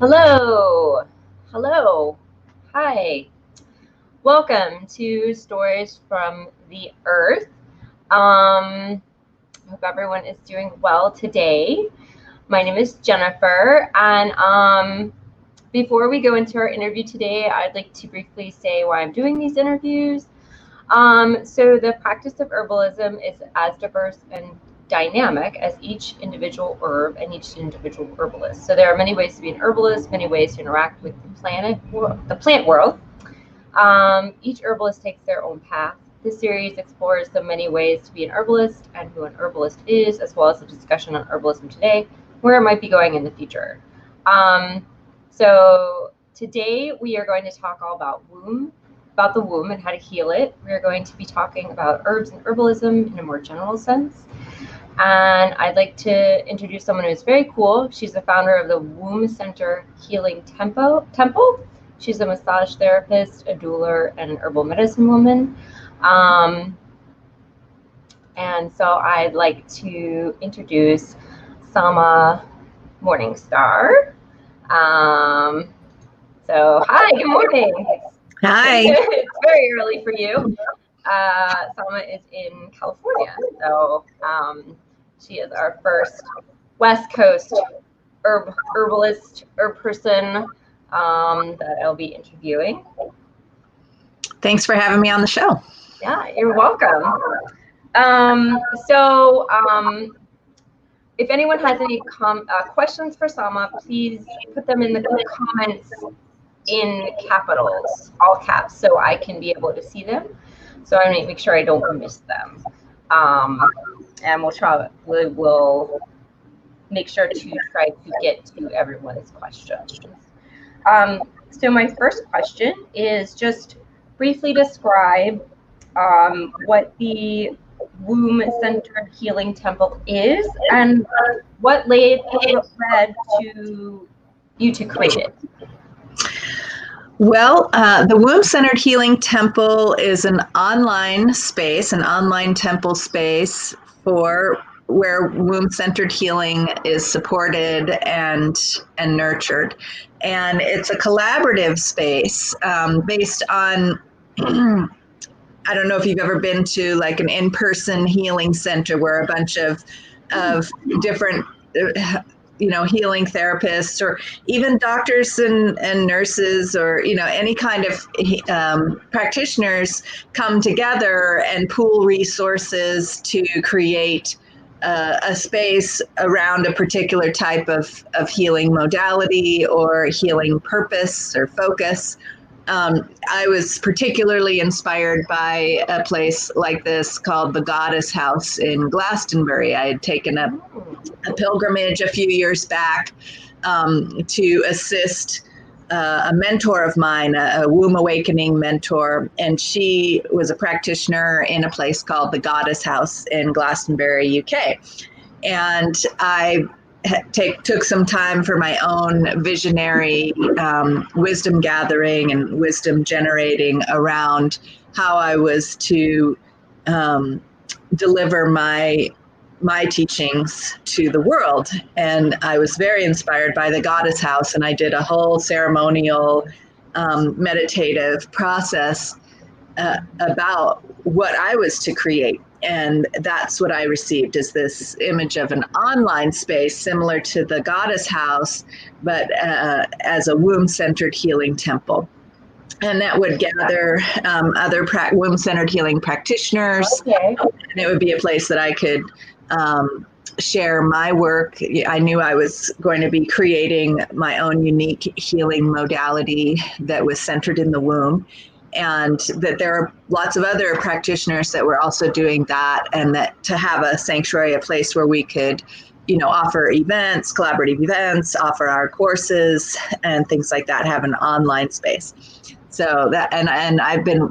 Hello. Hello. Hi. Welcome to Stories from the Earth. Hope everyone is doing well today. My name is Jennifer, and before we go into our interview today, I'd like to briefly say why I'm doing these interviews. So the practice of herbalism is as diverse and dynamic as each individual herb and each individual herbalist. So there are many ways to be an herbalist, many ways to interact with the plant world. Each herbalist takes their own path. This series explores the many ways to be an herbalist and who an herbalist is, as well as a discussion on herbalism today, where it might be going in the future. So today we are going to talk all about the womb and how to heal it. We're going to be talking about herbs and herbalism in a more general sense. And I'd like to introduce someone who's very cool. She's the founder of the Womb Center Healing Temple. She's a massage therapist, a doula, and an herbal medicine woman. And so I'd like to introduce Sama Morningstar. So hi, good morning. Hi. It's very early for you. Sama is in California, so she is our first West Coast herbalist person that I'll be interviewing. Thanks for having me on the show. Yeah, you're welcome. If anyone has any questions for Sama, please put them in the comments in capitals, all caps, so I can be able to see them. So I make sure I don't miss them. And we'll make sure to try to get to everyone's questions. So my first question is just briefly describe what the womb-centered healing temple is and what led to you to create it. Well, the Womb-Centered Healing Temple is an online space, an online temple space for where womb-centered healing is supported and nurtured. And it's a collaborative space based on, I don't know if you've ever been to like an in-person healing center where a bunch of different healing therapists or even doctors and nurses or, any kind of practitioners come together and pool resources to create a space around a particular type of healing modality or healing purpose or focus. I was particularly inspired by a place like this called the Goddess House in Glastonbury. I had taken a pilgrimage a few years back to assist a mentor of mine, a womb awakening mentor, and she was a practitioner in a place called the Goddess House in Glastonbury, UK. And I took some time for my own visionary wisdom gathering and wisdom generating around how I was to deliver my teachings to the world. And I was very inspired by the Goddess House, and I did a whole ceremonial meditative process about what I was to create. And that's what I received, is this image of an online space similar to the Goddess House, but as a womb-centered healing temple. And that would gather other womb-centered healing practitioners. Okay. And it would be a place that I could share my work. I knew I was going to be creating my own unique healing modality that was centered in the womb, and that there are lots of other practitioners that were also doing that, and that to have a sanctuary, a place where we could, offer events, collaborative events, offer our courses and things like that, have an online space. So that, and I've been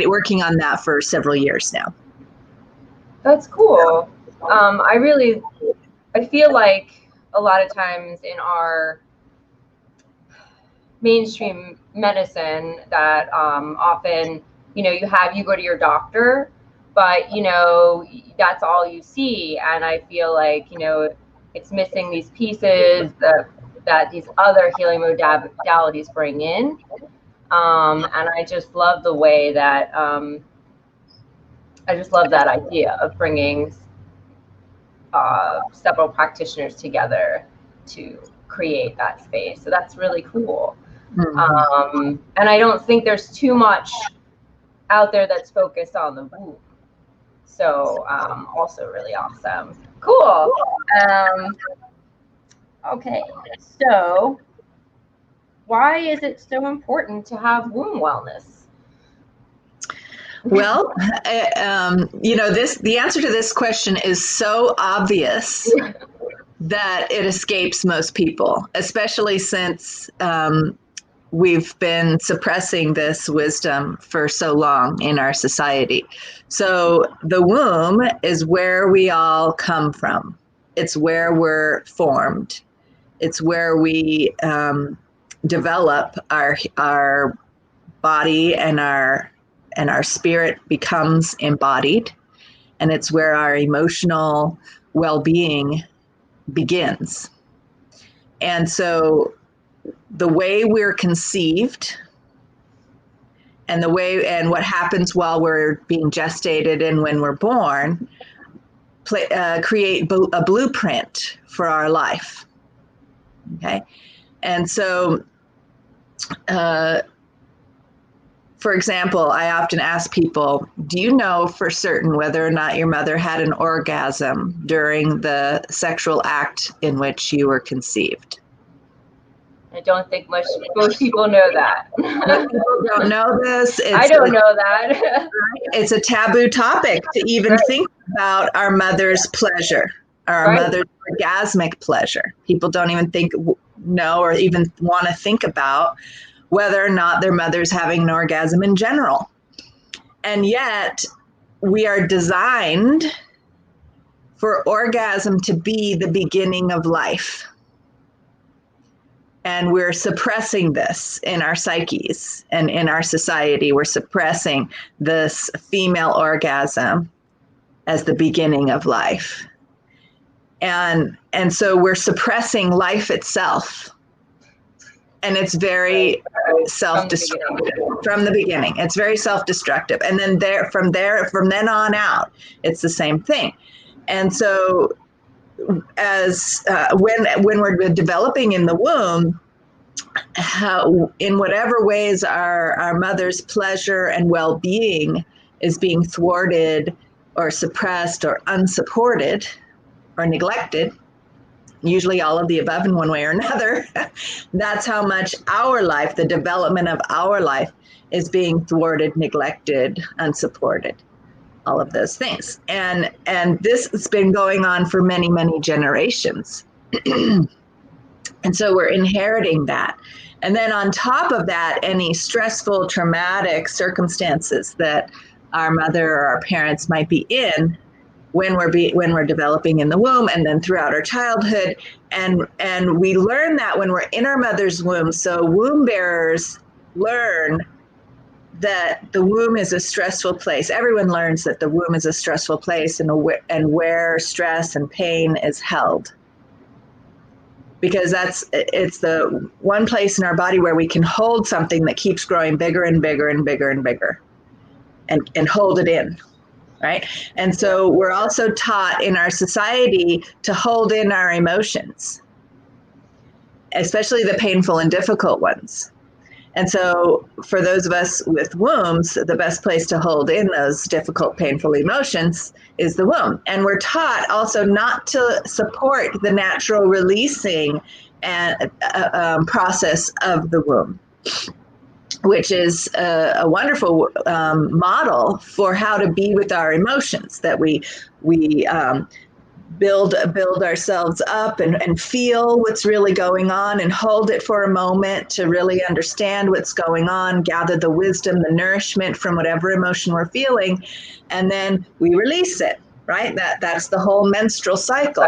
working on that for several years now. That's cool. I feel like a lot of times in our mainstream medicine that often, you go to your doctor, but, that's all you see. And I feel like, it's missing these pieces, the that these other healing modalities bring in. And I just love the way that, I just love that idea of bringing several practitioners together to create that space. So that's really cool. And I don't think there's too much out there that's focused on the womb. So also really awesome. Cool. Okay, so why is it so important to have womb wellness? Well, the answer to this question is so obvious that it escapes most people, especially since we've been suppressing this wisdom for so long in our society. So the womb is where we all come from. It's where we're formed. It's where we develop our body, and our spirit becomes embodied, and it's where our emotional well-being begins. And so the way we're conceived and what happens while we're being gestated and when we're born create a blueprint for our life. Okay. And so, for example, I often ask people, do you know for certain whether or not your mother had an orgasm during the sexual act in which you were conceived? I don't think most people know that. Most people don't know this. I don't know that. It's a taboo topic to even think about our mother's pleasure, or our mother's orgasmic pleasure. People don't even know or even want to think about whether or not their mother's having an orgasm in general. And yet we are designed for orgasm to be the beginning of life. And we're suppressing this in our psyches and in our society. We're suppressing this female orgasm as the beginning of life. And so we're suppressing life itself. And it's very self-destructive from the beginning. It's very self-destructive. And then from then on out, it's the same thing. And so as when we're developing in the womb, in whatever ways our mother's pleasure and well-being is being thwarted or suppressed or unsupported or neglected, usually all of the above in one way or another, that's how much our life, the development of our life, is being thwarted, neglected, unsupported. All of those things. And this has been going on for many, many generations. And so we're inheriting that. And then on top of that, any stressful, traumatic circumstances that our mother or our parents might be in when we're developing in the womb, and then throughout our childhood. And we learn that when we're in our mother's womb. So womb bearers learn that the womb is a stressful place. Everyone learns that the womb is a stressful place, and where stress and pain is held. Because it's the one place in our body where we can hold something that keeps growing bigger and bigger and bigger and bigger, and hold it in, right? And so we're also taught in our society to hold in our emotions, especially the painful and difficult ones. And so for those of us with wombs, the best place to hold in those difficult, painful emotions is the womb. And we're taught also not to support the natural releasing and process of the womb, which is a wonderful model for how to be with our emotions, that we build ourselves up and feel what's really going on, and hold it for a moment to really understand what's going on, gather the wisdom, the nourishment from whatever emotion we're feeling, and then we release it, right? That's the whole menstrual cycle.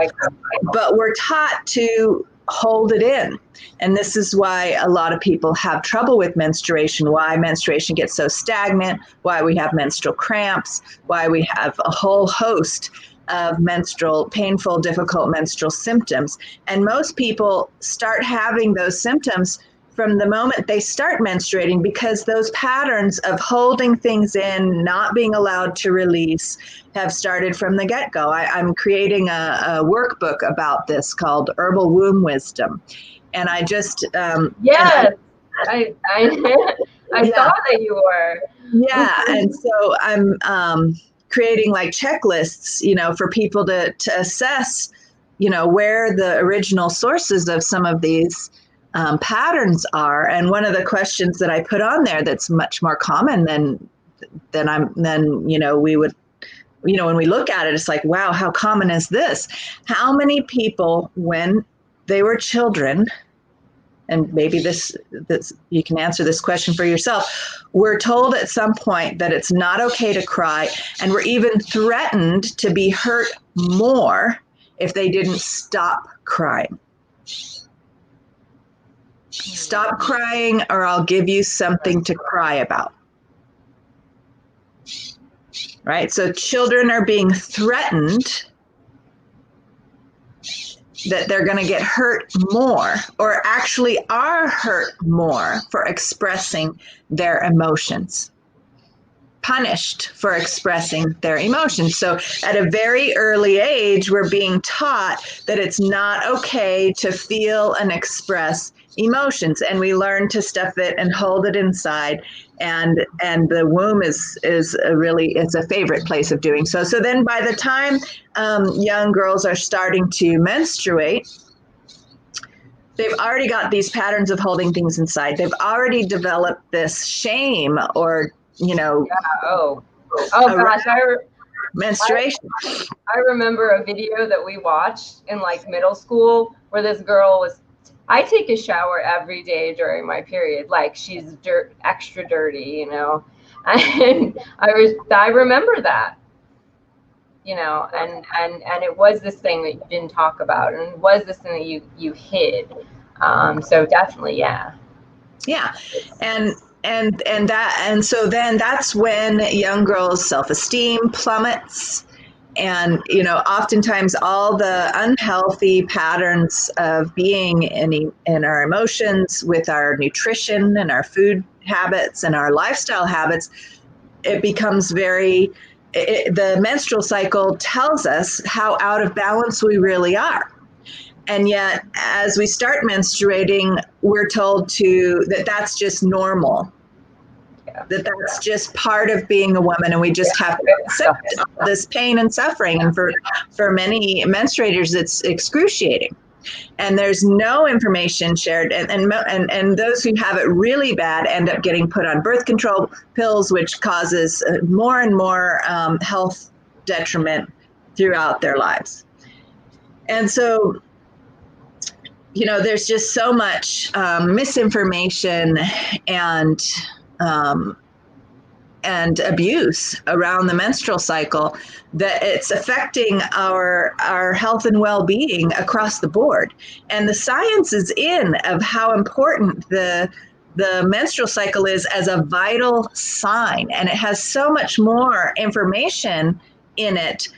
But we're taught to hold it in. And this is why a lot of people have trouble with menstruation, why menstruation gets so stagnant, why we have menstrual cramps, why we have a whole host of painful, difficult menstrual symptoms. And most people start having those symptoms from the moment they start menstruating, because those patterns of holding things in, not being allowed to release, have started from the get-go. I'm creating a workbook about this called Herbal Womb Wisdom. And I just... yes, I yeah. saw that you were. Yeah, and so I'm creating like checklists, for people to assess, where the original sources of some of these patterns are. And one of the questions that I put on there that's much more common than we would, when we look at it, it's like, wow, how common is this? How many people, when they were children, and maybe this you can answer this question for yourself, we're told at some point that it's not okay to cry, and we're even threatened to be hurt more if they didn't stop crying. Stop crying or I'll give you something to cry about. Right? So children are being threatened that they're going to get hurt more, or actually are hurt more, for expressing their emotions. Punished for expressing their emotions. So at a very early age, we're being taught that it's not okay to feel and express emotions, and we learn to stuff it and hold it inside, and the womb is it's a favorite place of doing so. So then by the time young girls are starting to menstruate, they've already got these patterns of holding things inside. They've already developed this shame, or gosh, menstruation. I remember a video that we watched in like middle school where this girl was, I take a shower every day during my period, like she's extra dirty, and I remember that, and it was this thing that you didn't talk about, and it was this thing that you hid. So definitely, yeah. And so then that's when young girls' self-esteem plummets. And, oftentimes all the unhealthy patterns of being in our emotions, with our nutrition and our food habits and our lifestyle habits, it becomes the menstrual cycle tells us how out of balance we really are. And yet, as we start menstruating, we're told that that's just normal. That's just part of being a woman, and we just have to accept this pain and suffering. And for many menstruators, it's excruciating. And there's no information shared. And those who have it really bad end up getting put on birth control pills, which causes more and more health detriment throughout their lives. And so, there's just so much misinformation and abuse around the menstrual cycle that it's affecting our health and well-being across the board. And the science is in of how important the menstrual cycle is as a vital sign, and it has so much more information in it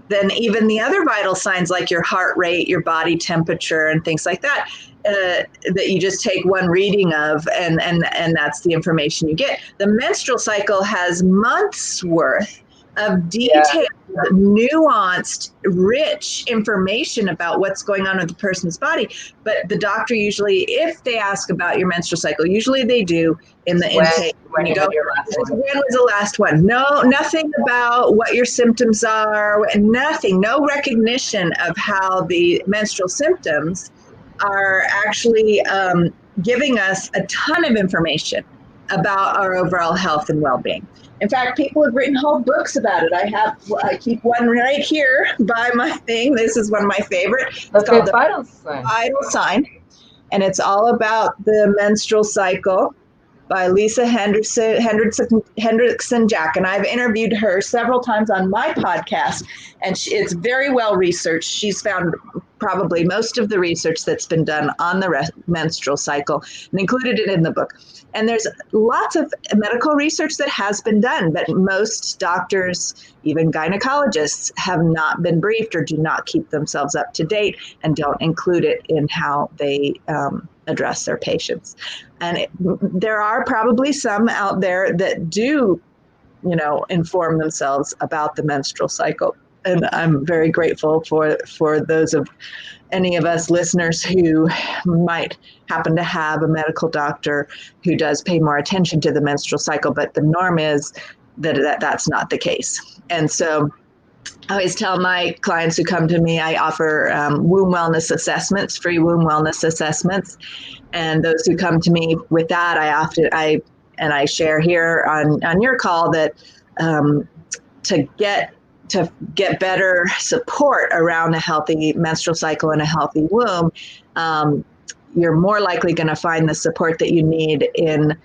than even the other vital signs like your heart rate, your body temperature, and things like that. That you just take one reading of, and that's the information you get. The menstrual cycle has months worth of detailed, nuanced, rich information about what's going on with the person's body. But the doctor usually, if they ask about your menstrual cycle, usually they do in the intake. When you go, when was the last one? No, nothing about what your symptoms are, nothing, no recognition of how the menstrual symptoms are actually giving us a ton of information about our overall health and well-being. In fact, people have written whole books about it. I keep one right here by my thing. This is one of my favorite. It's called The Vital Sign. Vital Sign. And it's all about the menstrual cycle by Lisa Hendrickson Jack. And I've interviewed her several times on my podcast, and it's very well researched. She's found probably most of the research that's been done on the menstrual cycle and included it in the book. And there's lots of medical research that has been done, but most doctors, even gynecologists, have not been briefed or do not keep themselves up to date and don't include it in how they address their patients. And there are probably some out there that do, inform themselves about the menstrual cycle. And I'm very grateful for those of any of us listeners who might happen to have a medical doctor who does pay more attention to the menstrual cycle, but the norm is that's not the case. And so I always tell my clients who come to me, I offer womb wellness assessments, free womb wellness assessments. And those who come to me with that, I share here on your call that to get better support around a healthy menstrual cycle and a healthy womb, you're more likely going to find the support that you need in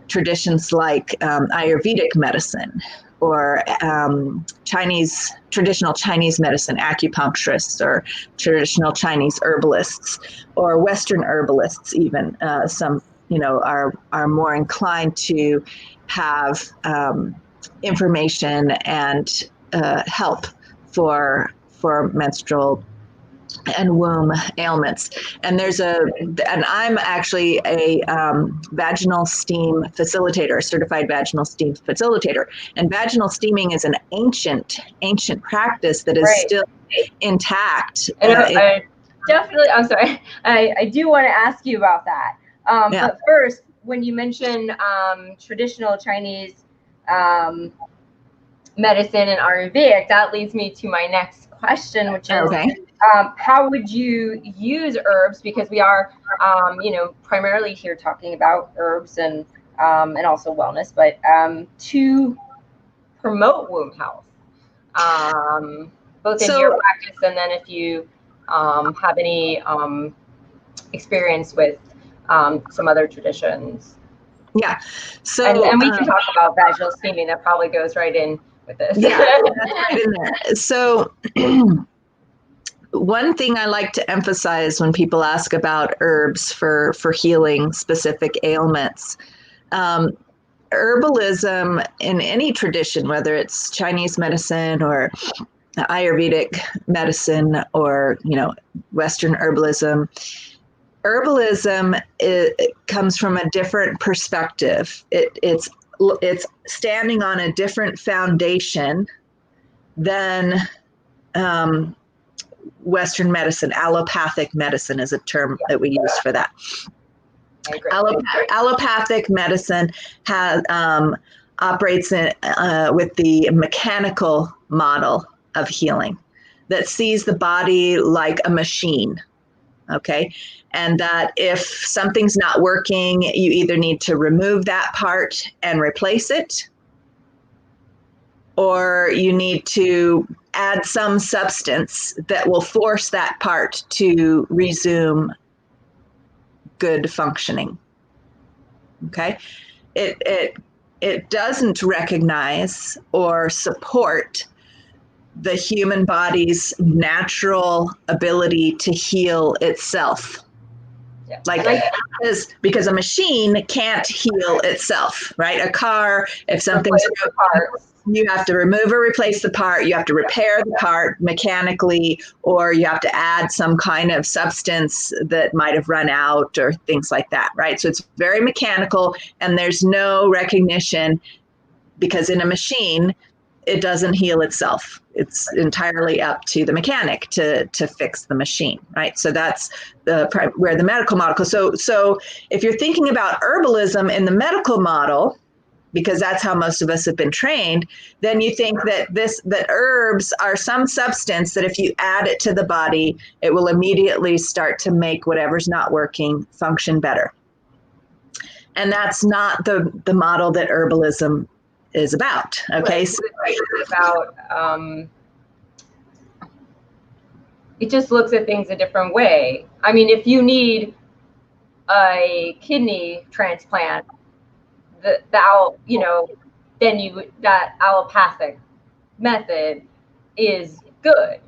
traditions like Ayurvedic medicine or traditional Chinese medicine, acupuncturists or traditional Chinese herbalists or Western herbalists even. Some, are more inclined to have information and help for menstrual and womb ailments. And I'm actually a vaginal steam facilitator, a certified vaginal steam facilitator. And vaginal steaming is an ancient practice that is still intact. I definitely, I'm sorry, I do want to ask you about that. But first, when you mention traditional Chinese medicine and Ayurvedic, that leads me to my next question, which is how would you use herbs? Because we are, primarily here talking about herbs and also wellness, but to promote womb health, both in your practice and then if you have any experience with some other traditions. Yeah. So and we can talk about vaginal steaming. That probably goes right in with this. Yeah, that's right in there. So one thing I like to emphasize when people ask about herbs for healing specific ailments, herbalism in any tradition, whether it's Chinese medicine or Ayurvedic medicine or, Western herbalism, it comes from a different perspective. It's standing on a different foundation than Western medicine. Allopathic medicine is a term that we use for that. Allopathic medicine operates with the mechanical model of healing that sees the body like a machine. Okay. And that if something's not working, you either need to remove that part and replace it, or you need to add some substance that will force that part to resume good functioning. Okay. It doesn't recognize or support the human body's natural ability to heal itself. Because a machine can't heal itself, right? A car, if something's broken, you have to remove or replace the part, you have to repair the part mechanically, or you have to add some kind of substance that might have run out or things like that, right? So it's very mechanical, and there's no recognition, because in a machine, it doesn't heal itself. It's entirely up to the mechanic to fix the machine, right? So that's where the medical model goes. So if you're thinking about herbalism in the medical model, because that's how most of us have been trained, then you think that herbs are some substance that if you add it to the body, it will immediately start to make whatever's not working function better. And that's not the model that herbalism is about. Okay. Right. So it's about, it just looks at things a different way. I mean, if you need a kidney transplant, that allopathic method is good.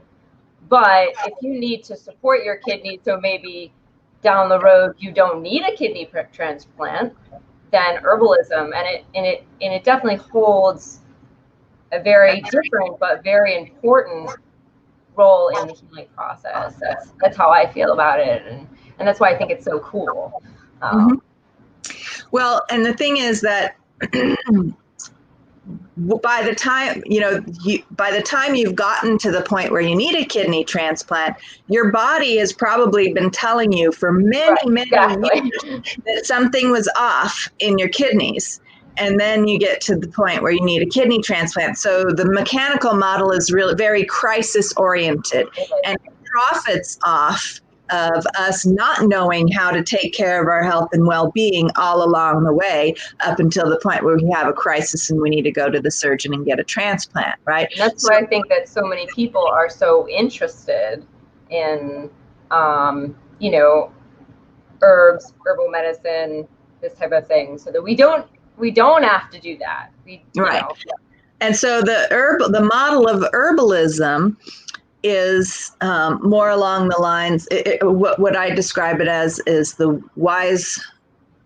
But if you need to support your kidney, so maybe down the road you don't need a kidney transplant, then herbalism, and it definitely holds a very different but very important role in the healing process. That's how I feel about it, and that's why I think it's so cool. Well, and the thing is that by the time you've gotten to the point where you need a kidney transplant, your body has probably been telling you for many years that something was off in your kidneys. And then you get to the point where you need a kidney transplant. So the mechanical model is really very crisis oriented, and it profits off of us not knowing how to take care of our health and well-being all along the way up until the point where we have a crisis and we need to go to the surgeon and get a transplant, right? And that's why I think that so many people are so interested in, herbs, herbal medicine, this type of thing, so that we don't have to do that. Right. And so the model of herbalism is more along the lines, what I describe it as is the wise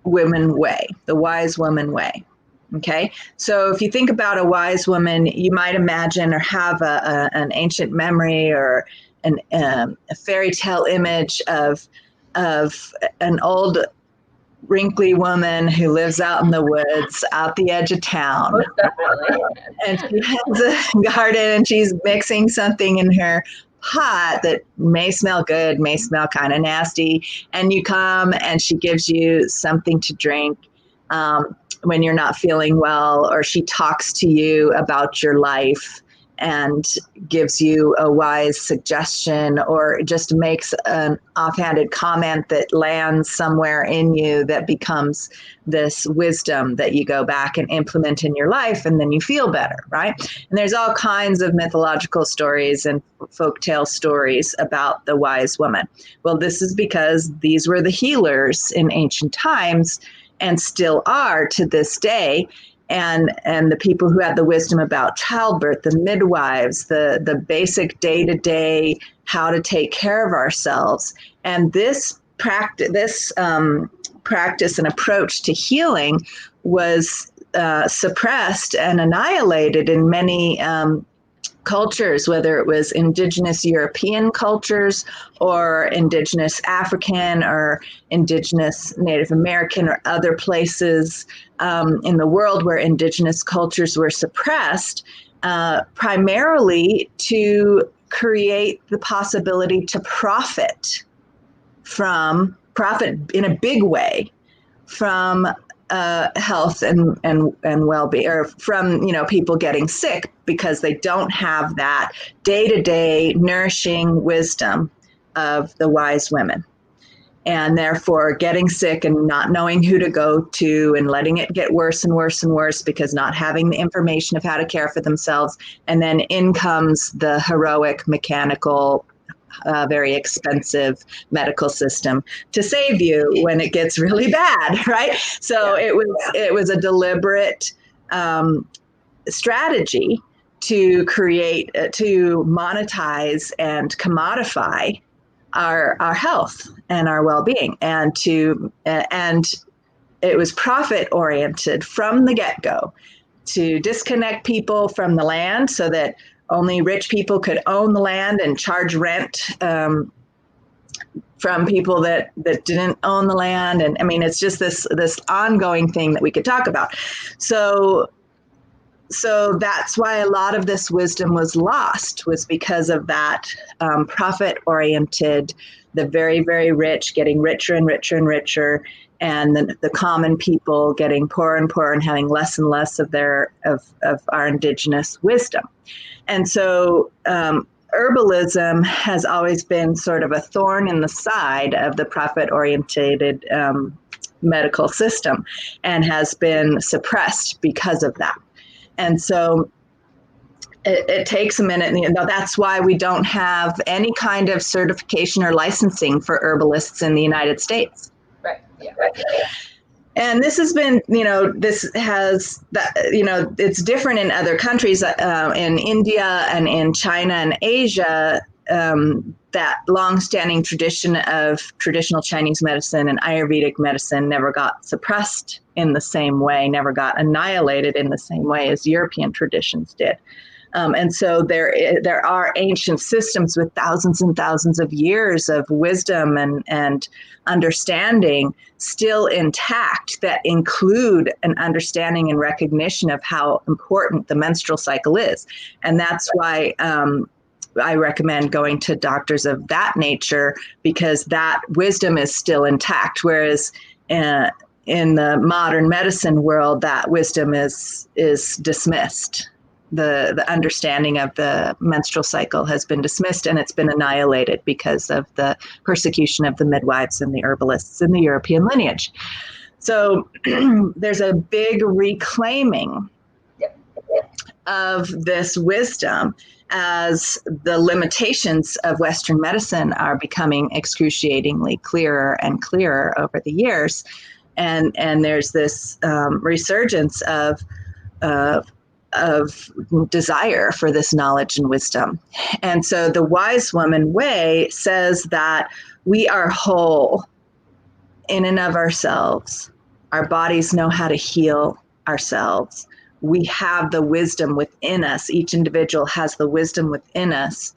woman way, the wise woman way. Okay. So if you think about a wise woman, you might imagine or have an ancient memory or a fairy tale image of an old wrinkly woman who lives out in the woods, out the edge of town. Most definitely. And she has a garden and she's mixing something in her pot that may smell good, may smell kind of nasty. And you come and she gives you something to drink when you're not feeling well, or she talks to you about your life and gives you a wise suggestion, or just makes an offhanded comment that lands somewhere in you that becomes this wisdom that you go back and implement in your life, and then you feel better, right? And there's all kinds of mythological stories and folktale stories about the wise woman. Well, this is because these were the healers in ancient times and still are to this day. And the people who had the wisdom about childbirth, the midwives, the basic day-to-day how to take care of ourselves. And this practice and approach to healing was suppressed and annihilated in many cultures, whether it was indigenous European cultures or indigenous African or indigenous Native American or other places in the world where indigenous cultures were suppressed, primarily to create the possibility to profit in a big way from health and well-being, or from people getting sick because they don't have that day-to-day nourishing wisdom of the wise women, and therefore getting sick and not knowing who to go to and letting it get worse and worse and worse because not having the information of how to care for themselves. And then in comes the heroic, mechanical, very expensive medical system to save you when it gets really bad, right? So it was a deliberate strategy to create, to monetize and commodify our health and our well-being, and it was profit oriented from the get-go to disconnect people from the land so that only rich people could own the land and charge rent from people that didn't own the land. And I mean, it's just this ongoing thing that we could talk about. So that's why a lot of this wisdom was lost, was because of that profit-oriented, the very, very rich getting richer and richer and richer, and the common people getting poorer and poorer and having less and less of our indigenous wisdom. And so herbalism has always been sort of a thorn in the side of the profit-oriented medical system, and has been suppressed because of that. And so it takes a minute. And that's why we don't have any kind of certification or licensing for herbalists in the United States. Right. Yeah. And this has been, it's different in other countries. In India and in China and Asia, that long-standing tradition of traditional Chinese medicine and Ayurvedic medicine never got suppressed in the same way, never got annihilated in the same way as European traditions did. And so there are ancient systems with thousands and thousands of years of wisdom and understanding still intact that include an understanding and recognition of how important the menstrual cycle is. And that's why I recommend going to doctors of that nature, because that wisdom is still intact. Whereas in the modern medicine world, that wisdom is dismissed. The understanding of the menstrual cycle has been dismissed, and it's been annihilated because of the persecution of the midwives and the herbalists in the European lineage. So there's a big reclaiming of this wisdom as the limitations of Western medicine are becoming excruciatingly clearer and clearer over the years. And there's this resurgence of desire for this knowledge and wisdom. And so the wise woman way says that we are whole in and of ourselves. Our bodies know how to heal ourselves. We have the wisdom within us. Each individual has the wisdom within us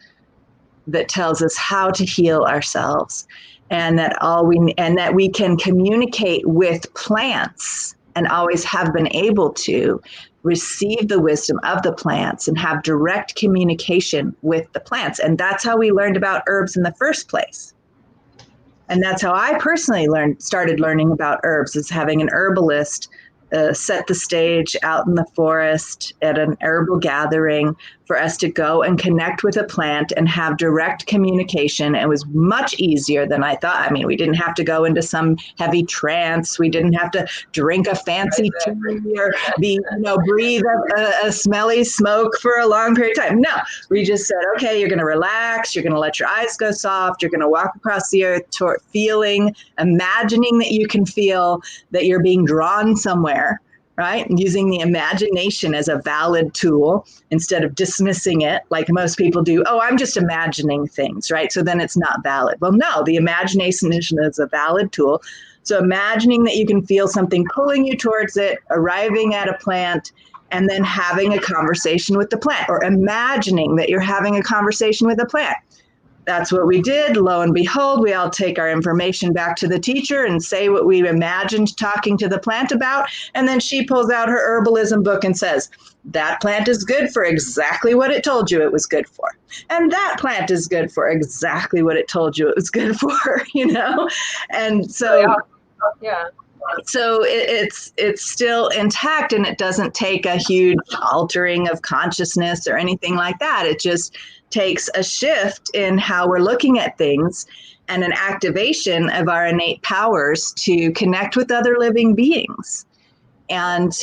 that tells us how to heal ourselves, and that we can communicate with plants and always have been able to receive the wisdom of the plants and have direct communication with the plants. And that's how we learned about herbs in the first place. And that's how I personally started learning about herbs, is having an herbalist set the stage out in the forest at an herbal gathering for us to go and connect with a plant and have direct communication. It was much easier than I thought. I mean, we didn't have to go into some heavy trance. We didn't have to drink a fancy tea or breathe a smelly smoke for a long period of time. No, we just said, okay, you're going to relax. You're going to let your eyes go soft. You're going to walk across the earth toward imagining that you can feel that you're being drawn somewhere. Right? Using the imagination as a valid tool instead of dismissing it like most people do. Oh, I'm just imagining things, right? So then it's not valid. Well, no, the imagination is a valid tool. So imagining that you can feel something pulling you towards it, arriving at a plant, and then having a conversation with the plant, or imagining that you're having a conversation with a plant. That's what we did. Lo and behold, we all take our information back to the teacher and say what we imagined talking to the plant about. And then she pulls out her herbalism book and says, that plant is good for exactly what it told you it was good for. And that plant is good for exactly what it told you it was good for, And so, yeah. So it's still intact, and it doesn't take a huge altering of consciousness or anything like that. It just takes a shift in how we're looking at things and an activation of our innate powers to connect with other living beings and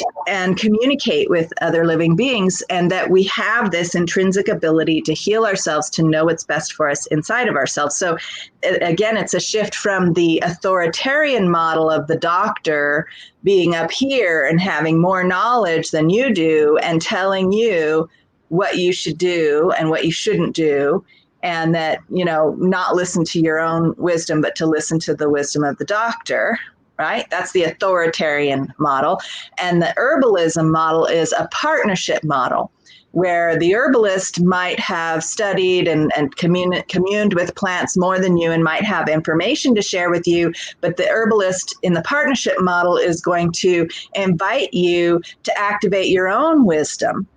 communicate with other living beings, and that we have this intrinsic ability to heal ourselves, to know what's best for us inside of ourselves. So again, it's a shift from the authoritarian model of the doctor being up here and having more knowledge than you do and telling you what you should do and what you shouldn't do, and that, not listen to your own wisdom, but to listen to the wisdom of the doctor. Right? That's the authoritarian model. And the herbalism model is a partnership model where the herbalist might have studied and communed with plants more than you and might have information to share with you. But the herbalist in the partnership model is going to invite you to activate your own wisdom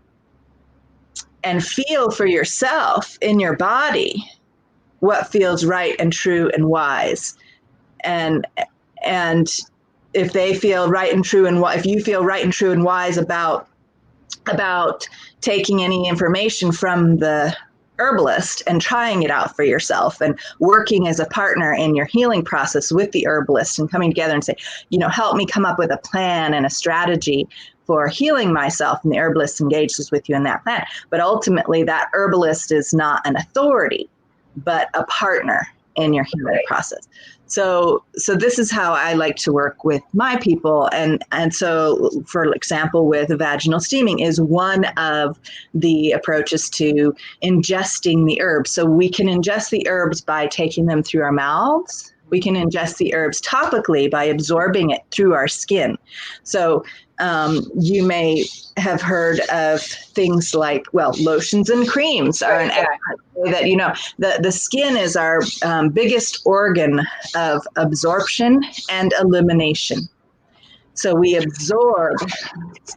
and feel for yourself in your body what feels right and true and wise. And if they feel right and true, and if you feel right and true and wise about taking any information from the herbalist and trying it out for yourself and working as a partner in your healing process with the herbalist and coming together and say, help me come up with a plan and a strategy for healing myself, and the herbalist engages with you in that plan. But ultimately, that herbalist is not an authority, but a partner in your healing process. So this is how I like to work with my people. And so, for example, with vaginal steaming is one of the approaches to ingesting the herbs. So we can ingest the herbs by taking them through our mouths. We can ingest the herbs topically by absorbing it through our skin. So you may have heard of things like, well, lotions and creams are an excellent way that, you know, the skin is our biggest organ of absorption and elimination. So we absorb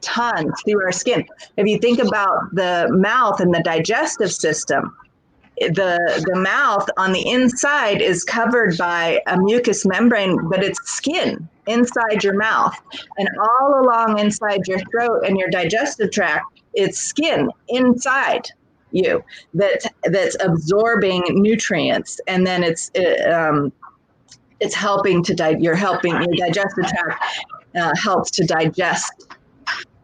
tons through our skin. If you think about the mouth and the digestive system, the mouth on the inside is covered by a mucous membrane, but it's skin inside your mouth, and all along inside your throat and your digestive tract, it's skin inside you that's absorbing nutrients, and then it's helping to your digestive tract helps to digest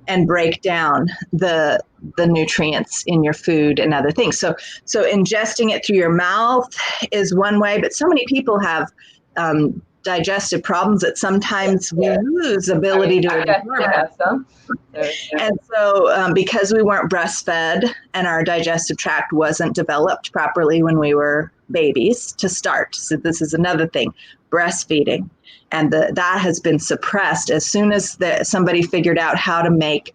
and break down the nutrients in your food and other things. So ingesting it through your mouth is one way, but so many people have digestive problems that sometimes we lose ability to absorb. And so because we weren't breastfed and our digestive tract wasn't developed properly when we were babies to start. So this is another thing, breastfeeding. And that has been suppressed as soon as somebody figured out how to make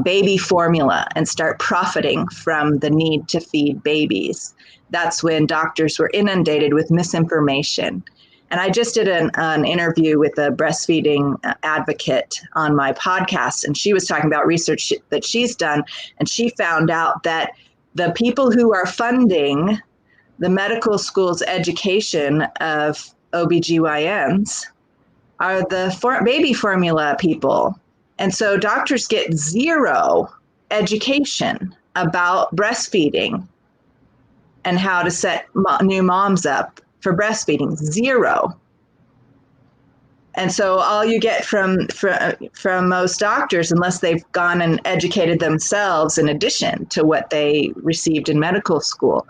baby formula and start profiting from the need to feed babies. That's when doctors were inundated with misinformation. And I just did an interview with a breastfeeding advocate on my podcast, and she was talking about research that she's done, and she found out that the people who are funding the medical school's education of OBGYNs are the baby formula people. And so doctors get zero education about breastfeeding and how to set new moms up for breastfeeding, zero. And so all you get from most doctors, unless they've gone and educated themselves in addition to what they received in medical school,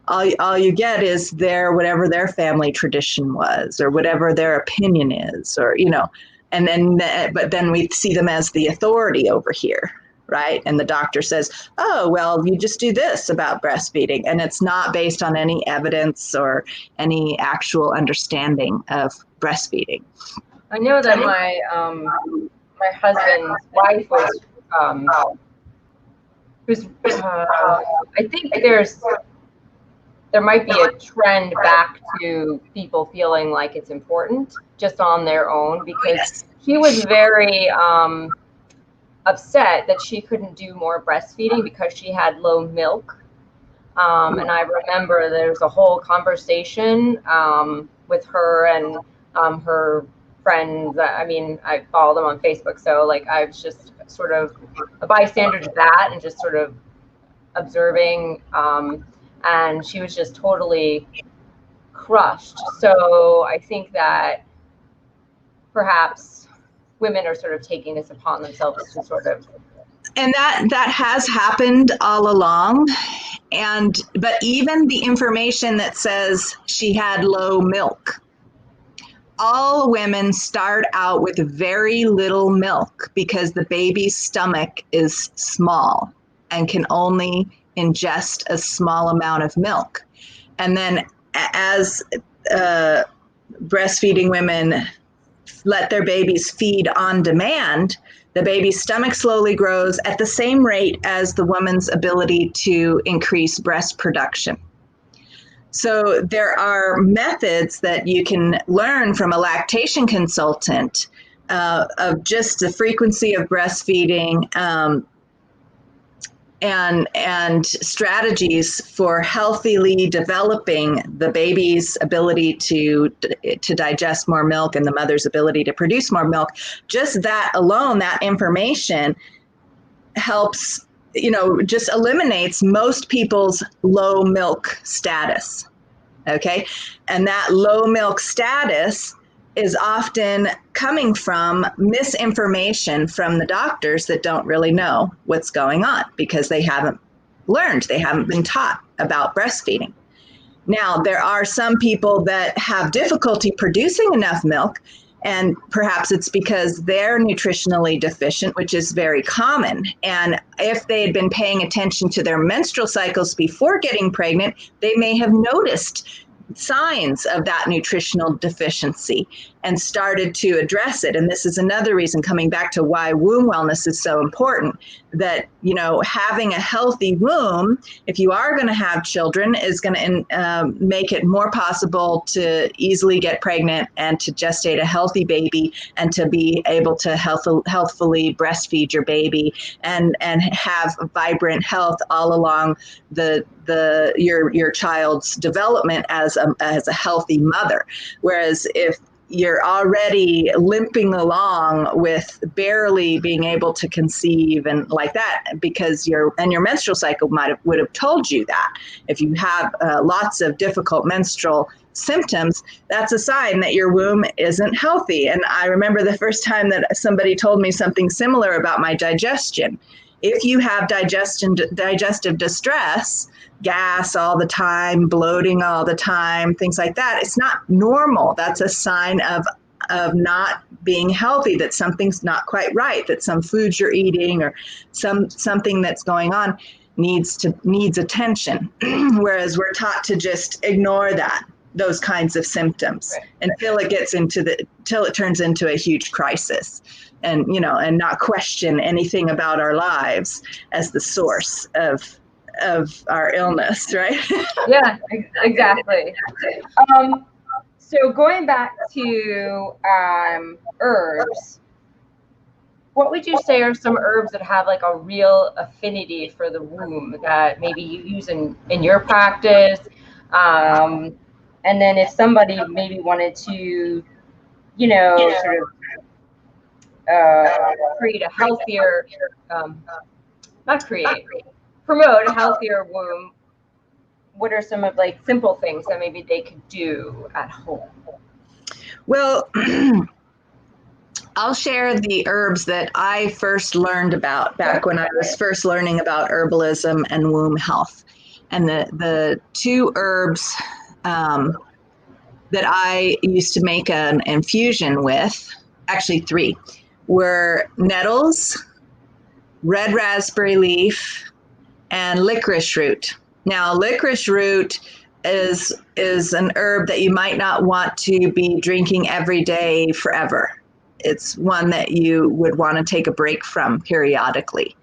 all you get is whatever their family tradition was, or whatever their opinion is, or, you know, but then we see them as the authority over here, right? And the doctor says, oh, well, you just do this about breastfeeding. And it's not based on any evidence or any actual understanding of breastfeeding. I know that my husband's wife was I think there might be a trend back to people feeling like it's important just on their own, because he was very upset that she couldn't do more breastfeeding because she had low milk. And I remember there's a whole conversation with her and her friends. I mean, I follow them on Facebook, so like I was just sort of a bystander to that and just sort of observing. And she was just totally crushed. So I think that perhaps women are sort of taking this upon themselves to sort of. And that has happened all along. But even the information that says she had low milk, all women start out with very little milk because the baby's stomach is small and can only ingest a small amount of milk. And then as breastfeeding women let their babies feed on demand, the baby's stomach slowly grows at the same rate as the woman's ability to increase breast production. So there are methods that you can learn from a lactation consultant of just the frequency of breastfeeding, and strategies for healthily developing the baby's ability to digest more milk and the mother's ability to produce more milk. Just that alone, that information helps, just eliminates most people's low milk status. Okay. And that low milk status is often coming from misinformation from the doctors that don't really know what's going on because they haven't learned, they haven't been taught about breastfeeding. Now, there are some people that have difficulty producing enough milk, and perhaps it's because they're nutritionally deficient, which is very common. And if they had been paying attention to their menstrual cycles before getting pregnant, they may have noticed signs of that nutritional deficiency and started to address it. And this is another reason, coming back to why womb wellness is so important, that, you know, having a healthy womb, if you are going to have children, is going to make it more possible to easily get pregnant and to gestate a healthy baby and to be able to healthfully breastfeed your baby and have vibrant health all along your child's development as a healthy mother. Whereas if you're already limping along with barely being able to conceive and like that, because your menstrual cycle would have told you that. If you have lots of difficult menstrual symptoms, that's a sign that your womb isn't healthy. And I remember the first time that somebody told me something similar about my digestion. If you have digestive distress, gas all the time, bloating all the time, things like that, it's not normal. That's a sign of not being healthy, that something's not quite right, that some foods you're eating or something that's going on needs attention. Whereas we're taught to just ignore those kinds of symptoms, right, until it turns into a huge crisis. And, you know, and not question anything about our lives as the source of our illness, right? Yeah, exactly. So going back to herbs, what would you say are some herbs that have like a real affinity for the womb that maybe you use in your practice? And then if somebody maybe wanted to, you know, sort of create a healthier, promote a healthier womb, what are some of like simple things that maybe they could do at home? Well, I'll share the herbs that I first learned about back when I was first learning about herbalism and womb health. And the two herbs that I used to make an infusion with, actually three, were nettles, red raspberry leaf, and licorice root. Now, licorice root is an herb that you might not want to be drinking every day forever. It's one that you would want to take a break from periodically.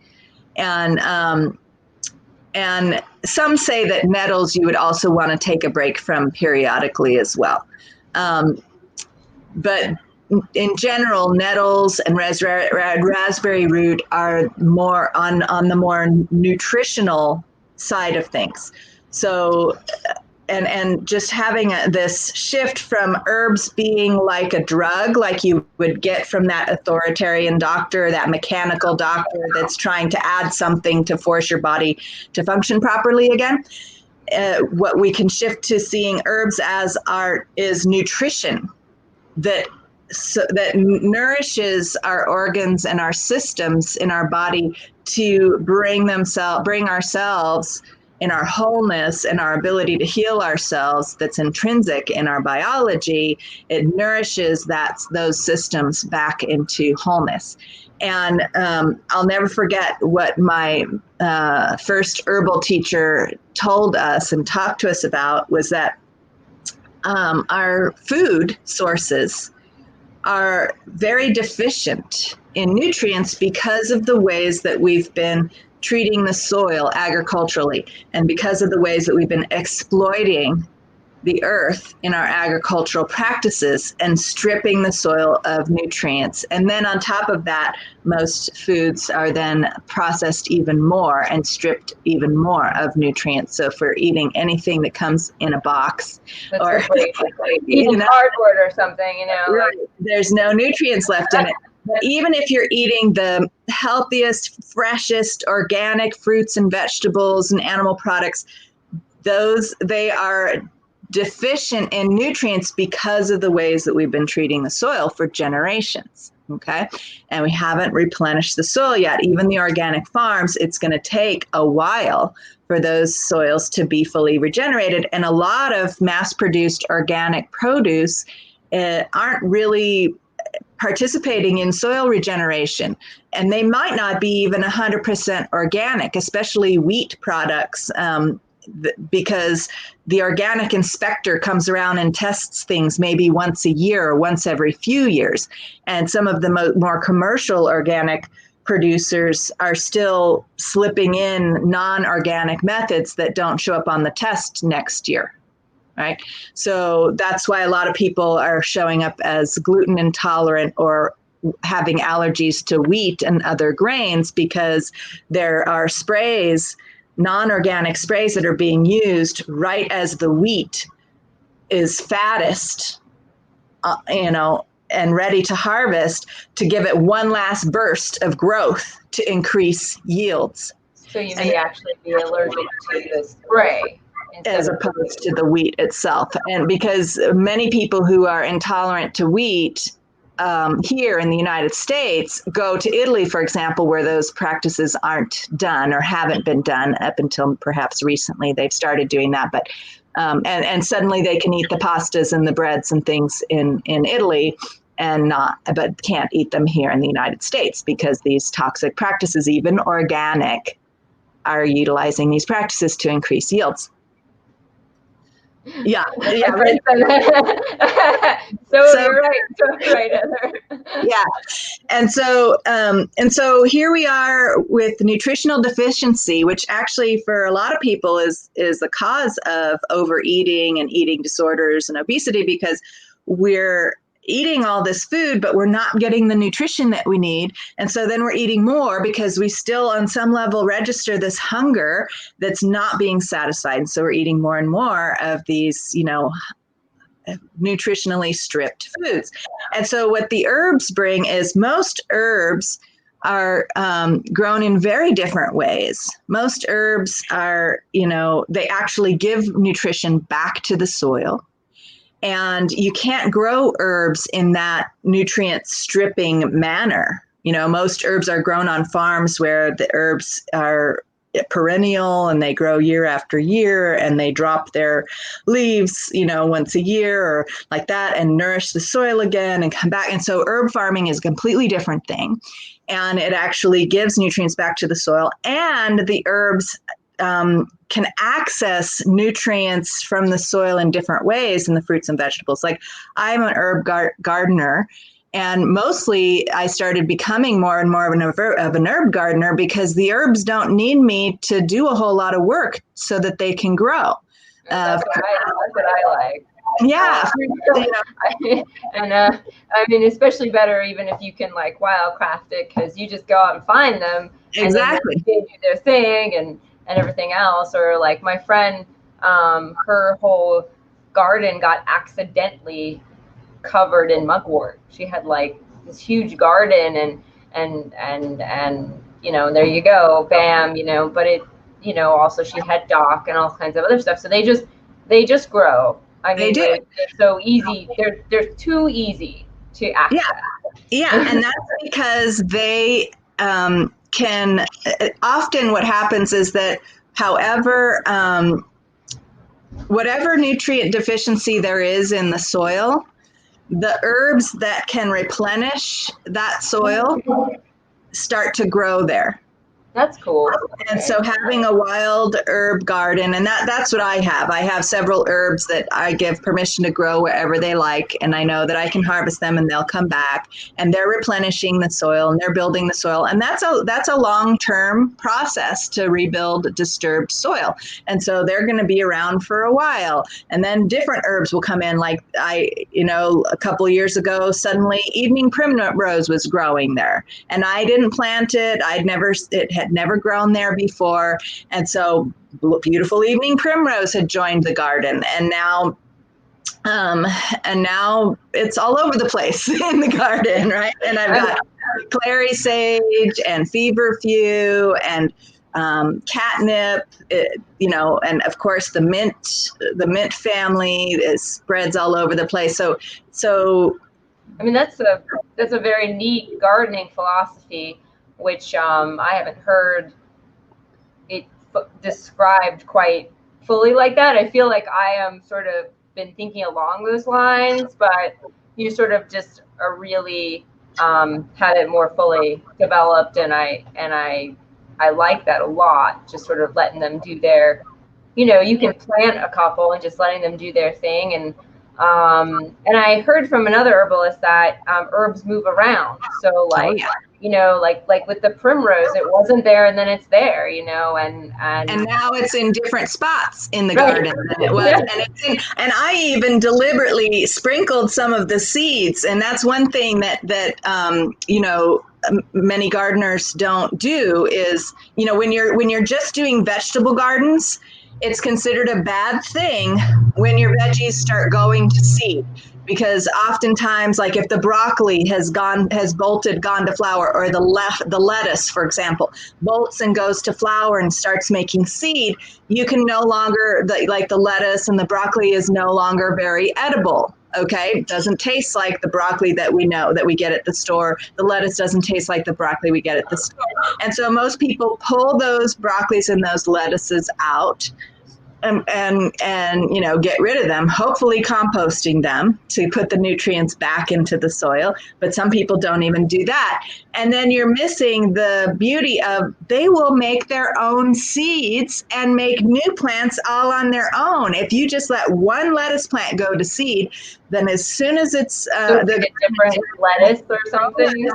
And some say that nettles you would also want to take a break from periodically as well. But in general, nettles and raspberry root are more on the more nutritional side of things. So, and just having this shift from herbs being like a drug, like you would get from that authoritarian doctor, that mechanical doctor that's trying to add something to force your body to function properly again. What we can shift to seeing herbs as is nutrition that nourishes our organs and our systems in our body to bring ourselves in our wholeness and our ability to heal ourselves. That's intrinsic in our biology. It nourishes those systems back into wholeness. And I'll never forget what my first herbal teacher told us and talked to us about was that our food sources are very deficient in nutrients because of the ways that we've been treating the soil agriculturally and because of the ways that we've been exploiting the earth in our agricultural practices and stripping the soil of nutrients. And then on top of that, most foods are then processed even more and stripped even more of nutrients. So if we're eating anything that comes in a box, that's or eating cardboard or something, you know, right, there's no nutrients left in it. But even if you're eating the healthiest, freshest, organic fruits and vegetables and animal products, they are deficient in nutrients because of the ways that we've been treating the soil for generations. Okay. And we haven't replenished the soil yet. Even the organic farms, it's going to take a while for those soils to be fully regenerated. And a lot of mass-produced organic produce aren't really participating in soil regeneration. And they might not be even 100% organic, especially wheat products, because the organic inspector comes around and tests things maybe once a year or once every few years. And some of the more commercial organic producers are still slipping in non-organic methods that don't show up on the test next year, right? So that's why a lot of people are showing up as gluten intolerant or having allergies to wheat and other grains, because there are sprays, non-organic sprays, that are being used right as the wheat is fattest, and ready to harvest, to give it one last burst of growth to increase yields. So you may actually be allergic to the spray as opposed to the wheat itself. And because many people who are intolerant to wheat here in the United States go to Italy, for example, where those practices aren't done or haven't been done up until perhaps recently. They've started doing that, but and suddenly they can eat the pastas and the breads and things in Italy, but can't eat them here in the United States, because these toxic practices, even organic, are utilizing these practices to increase yields. Yeah, right. So you're right. So right, Heather. Yeah, and so here we are with nutritional deficiency, which actually for a lot of people is the cause of overeating and eating disorders and obesity, because we're eating all this food, but we're not getting the nutrition that we need. And so then we're eating more because we still on some level register this hunger that's not being satisfied. And so we're eating more and more of these, nutritionally stripped foods. And so what the herbs bring is, most herbs are grown in very different ways. Most herbs are, they actually give nutrition back to the soil. And you can't grow herbs in that nutrient stripping manner. Most herbs are grown on farms where the herbs are perennial and they grow year after year, and they drop their leaves, once a year or like that, and nourish the soil again and come back. And so herb farming is a completely different thing. And it actually gives nutrients back to the soil, and the herbs can access nutrients from the soil in different ways in the fruits and vegetables. Like, I'm an herb gardener, and mostly I started becoming more and more of an herb gardener because the herbs don't need me to do a whole lot of work so that they can grow. That's what I like. Yeah. I mean, especially better even if you can wildcraft it, because you just go out and find them. Exactly. And then they do their thing and everything else. Or like my friend, her whole garden got accidentally covered in mugwort. She had this huge garden and there you go, bam, but it, also she had dock and all kinds of other stuff. So they just grow. I mean, they're so easy. They're too easy to access. Yeah. And that's because they can, often what happens is that whatever nutrient deficiency there is in the soil, the herbs that can replenish that soil start to grow there. That's cool. And so having a wild herb garden, and that's what I have. I have several herbs that I give permission to grow wherever they like, and I know that I can harvest them and they'll come back, and they're replenishing the soil and they're building the soil. And that's a long-term process to rebuild disturbed soil. And so they're going to be around for a while. And then different herbs will come in. Like a couple of years ago, suddenly evening primrose was growing there, and I didn't plant it. It had never grown there before. And so beautiful evening primrose had joined the garden, and now it's all over the place in the garden, right? And I've got clary sage and feverfew and catnip, and of course the mint family spreads all over the place. So I mean, that's a very neat gardening philosophy, which I haven't heard it described quite fully like that. I feel like I am sort of been thinking along those lines, but you sort of just are really had it more fully developed, and I like that a lot. Just sort of letting them do their, you can plant a couple and just letting them do their thing. And I heard from another herbalist that herbs move around. So like, like with the primrose, it wasn't there and then it's there, and now it's in different spots in the garden than it was. And I even deliberately sprinkled some of the seeds. And that's one thing that many gardeners don't do is, when you're just doing vegetable gardens, it's considered a bad thing when your veggies start going to seed, because oftentimes, like if the broccoli has gone to flower, or the lettuce, for example, bolts and goes to flower and starts making seed, you can no longer, the lettuce and the broccoli is no longer very edible. Okay, it doesn't taste like the broccoli that we know that we get at the store. The lettuce doesn't taste like the broccoli we get at the store. And so most people pull those broccolis and those lettuces out and get rid of them, hopefully composting them to put the nutrients back into the soil. But some people don't even do that. And then you're missing the beauty of they will make their own seeds and make new plants all on their own. If you just let one lettuce plant go to seed, then as soon as it's a different lettuce or something,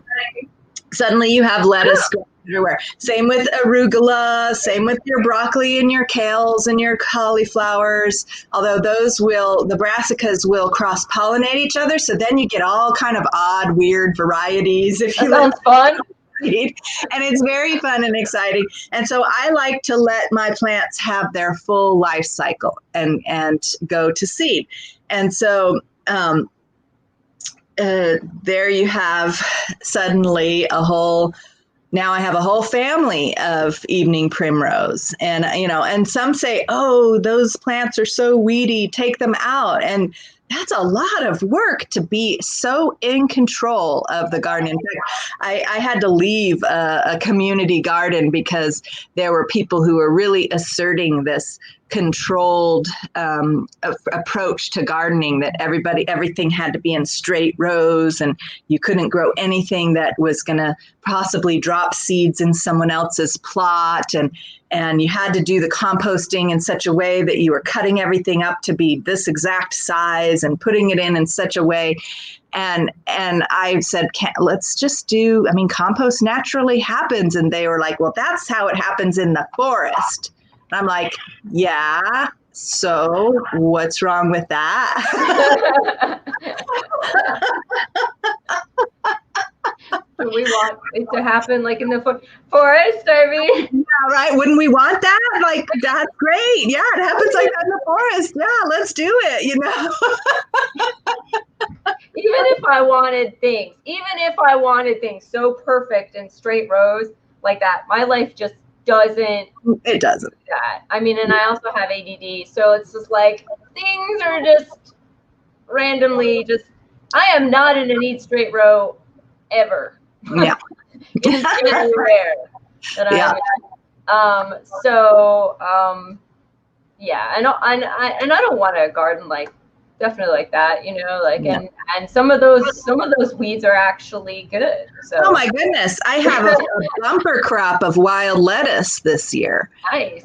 suddenly you have lettuce going everywhere. Same with arugula, same with your broccoli and your kales and your cauliflowers, although the brassicas will cross-pollinate each other, so then you get all kind of odd, weird varieties. That sounds fun. And it's very fun and exciting. And so I like to let my plants have their full life cycle and go to seed. And so there you have suddenly now I have a whole family of evening primrose. And, and some say, oh, those plants are so weedy, take them out. And that's a lot of work to be so in control of the garden. In fact, I had to leave a community garden because there were people who were really asserting this controlled approach to gardening, that everything had to be in straight rows and you couldn't grow anything that was going to possibly drop seeds in someone else's plot, and you had to do the composting in such a way that you were cutting everything up to be this exact size and putting it in such a way. And I said, let's just compost naturally happens. And they were like, well, that's how it happens in the forest. And I'm like, yeah, so what's wrong with that? Do we want it to happen like in the forest? I mean, yeah, right. Wouldn't we want that? Like, that's great. Yeah, it happens like that in the forest. Yeah, let's do it, Even if I wanted things so perfect and straight rows like that, my life just doesn't. It doesn't. Do that. I mean, and I also have ADD, so it's just like things are just randomly I am not in a neat straight row ever. Yeah. It's really rare that yeah. Yeah, and I don't want a garden definitely like that, and some of those weeds are actually good. So. Oh my goodness, I have a bumper crop of wild lettuce this year. Nice.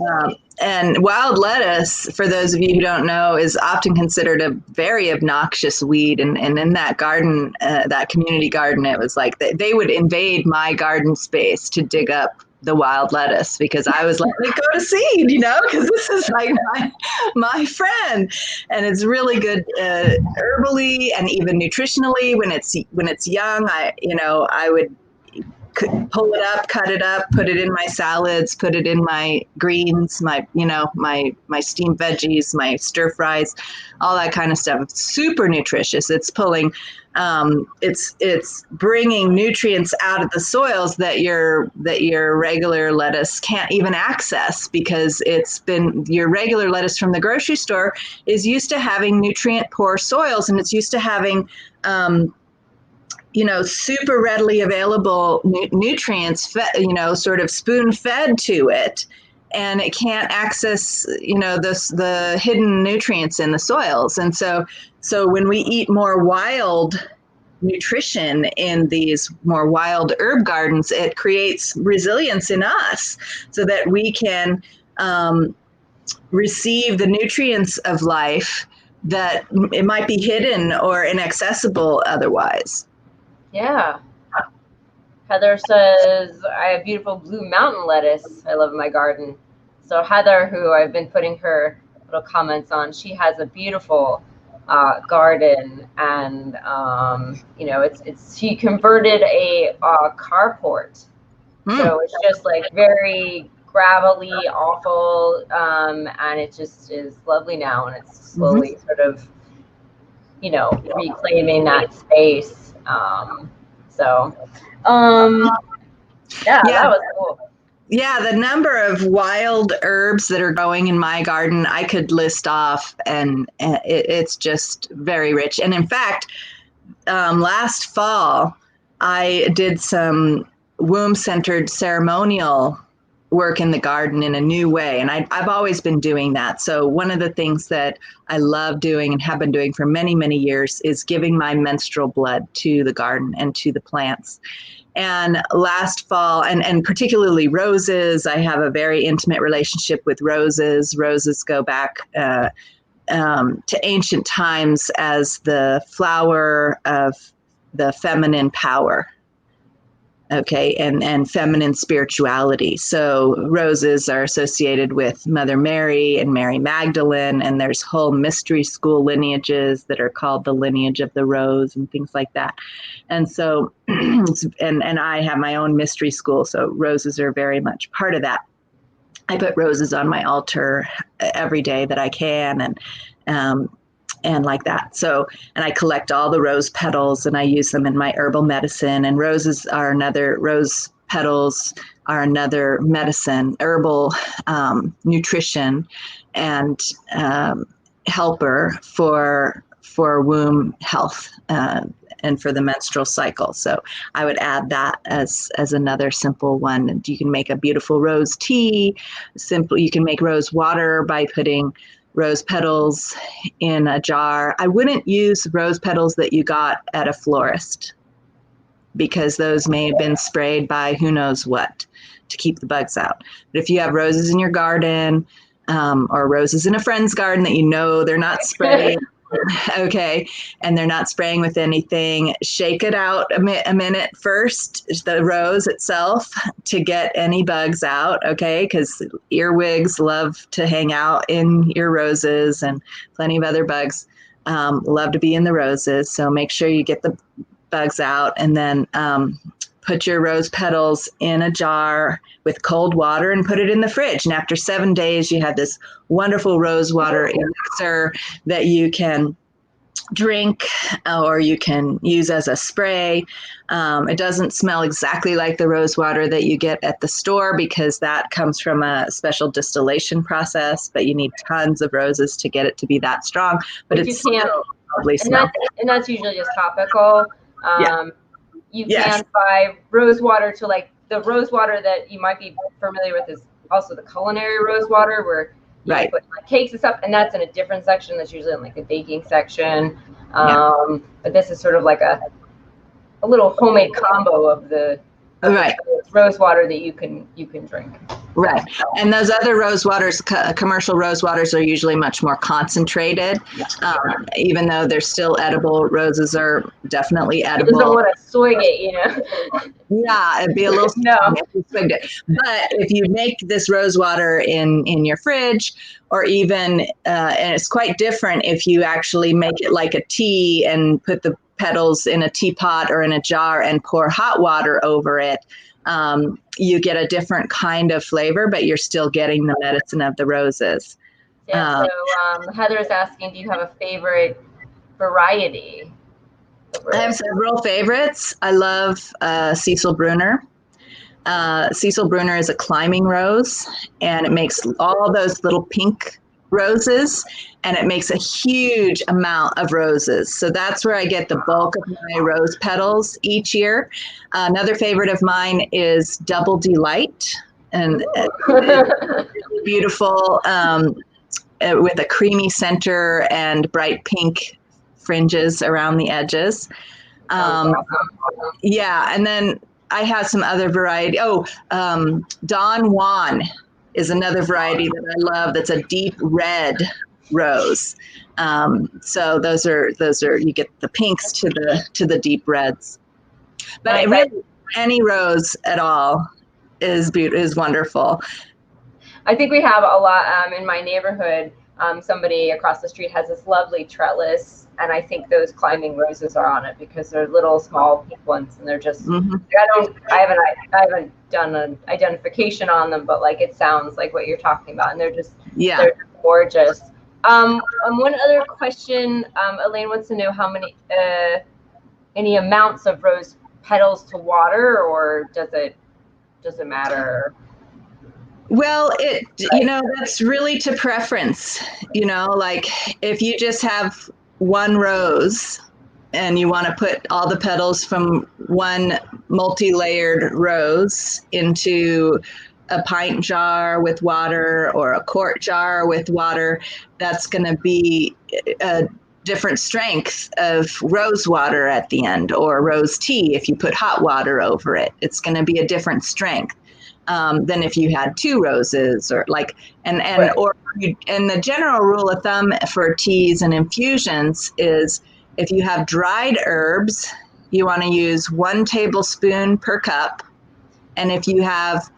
And wild lettuce, for those of you who don't know, is often considered a very obnoxious weed. And in that garden, that community garden, it was like they would invade my garden space to dig up the wild lettuce because I was letting it go to seed, because this is like my friend. And it's really good herbally and even nutritionally when it's young. I would pull it up, cut it up, put it in my salads, put it in my greens, my steamed veggies, my stir fries, all that kind of stuff. It's super nutritious. It's pulling, it's bringing nutrients out of the soils that your regular lettuce can't even access, because your regular lettuce from the grocery store is used to having nutrient poor soils, and it's used to having super readily available nutrients, sort of spoon fed to it, and it can't access, the hidden nutrients in the soils. And so when we eat more wild nutrition in these more wild herb gardens, it creates resilience in us so that we can receive the nutrients of life that it might be hidden or inaccessible otherwise. Yeah. Heather says, I have beautiful blue mountain lettuce I love in my garden. So Heather, who I've been putting her little comments on, she has a beautiful garden, and she converted a carport. So it's just like very gravelly, awful, and it just is lovely now, and it's slowly sort of reclaiming that space. That was cool. Yeah, the number of wild herbs that are going in my garden, I could list off, and it's just very rich. And in fact, last fall, I did some womb-centered ceremonial work in the garden in a new way. And I've always been doing that. So one of the things that I love doing and have been doing for many, many years is giving my menstrual blood to the garden and to the plants. And last fall, and particularly roses, I have a very intimate relationship with roses. Roses go back to ancient times as the flower of the feminine power. Okay, and feminine spirituality. So roses are associated with Mother Mary and Mary Magdalene, and there's whole mystery school lineages that are called the lineage of the rose and things like that. And so, and I have my own mystery school, so roses are very much part of that. I put roses on my altar every day that I can, and like that. So, and I collect all the rose petals and I use them in my herbal medicine, and rose petals are another medicine, herbal nutrition and helper for womb health and for the menstrual cycle. So I would add that as another simple one. And you can make a beautiful rose tea. You can make rose water by putting rose petals in a jar. I wouldn't use rose petals that you got at a florist, because those may have been sprayed by who knows what to keep the bugs out. But if you have roses in your garden, or roses in a friend's garden that they're not spraying, okay, and they're not spraying with anything, shake it out a minute first, the rose itself, to get any bugs out, okay, because earwigs love to hang out in your roses, and plenty of other bugs love to be in the roses. So make sure you get the bugs out, and then put your rose petals in a jar with cold water and put it in the fridge. And after 7 days, you have this wonderful rose water elixir that you can drink or you can use as a spray. It doesn't smell exactly like the rose water that you get at the store, because that comes from a special distillation process, but you need tons of roses to get it to be that strong. But it's still lovely smell. And that's usually just topical. You can buy rose water to, like, the rose water that you might be familiar with is also the culinary rose water, where you put like cakes and stuff, and that's in a different section. That's usually in like the baking section. But this is sort of like a little homemade combo of the rose water that you can drink. Right. And those other rose waters, commercial rose waters, are usually much more concentrated. Even though they're still edible, roses are definitely edible. You don't want to swig it, Yeah, it'd be a little strong if you swigged it. But if you make this rose water in your fridge, or even, and it's quite different if you actually make it like a tea and put the petals in a teapot or in a jar and pour hot water over it, you get a different kind of flavor, but you're still getting the medicine of the roses. Yeah, so Heather's asking, do you have a favorite variety? I have several favorites. I love Cecil Brunner. Cecil Brunner is a climbing rose, and it makes all those little pink roses, and it makes a huge amount of roses. So that's where I get the bulk of my rose petals each year. Another favorite of mine is Double Delight, and it's beautiful with a creamy center and bright pink fringes around the edges. Yeah, and then I have some other variety. Don Juan is another variety that I love. That's a deep red rose. So those are you get the pinks to the deep reds. But really, any rose at all is wonderful. I think we have a lot in my neighborhood. Somebody across the street has this lovely trellis, and I think those climbing roses are on it because they're little small pink ones, and they're just I haven't done an identification on them, but like it sounds like what you're talking about, and they're just they're gorgeous. One other question, Elaine wants to know how many any amounts of rose petals to water, or does it matter? Well, that's really to preference, like if you just have one rose and you want to put all the petals from one multi-layered rose into a pint jar with water or a quart jar with water, that's going to be a different strength of rose water at the end, or rose tea. If you put hot water over it, it's going to be a different strength than if you had two roses, or like, and the general rule of thumb for teas and infusions is if you have dried herbs, you want to use 1 tablespoon per cup. And if you have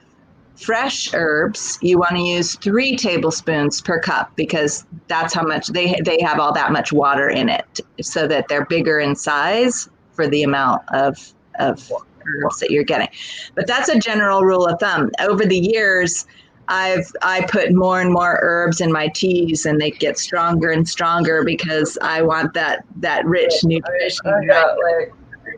fresh herbs, you want to use 3 tablespoons per cup, because that's how much they have all that much water in it, so that they're bigger in size for the amount of herbs that you're getting. But that's a general rule of thumb. Over the years, I put more and more herbs in my teas, and they get stronger and stronger because I want that rich nutrition.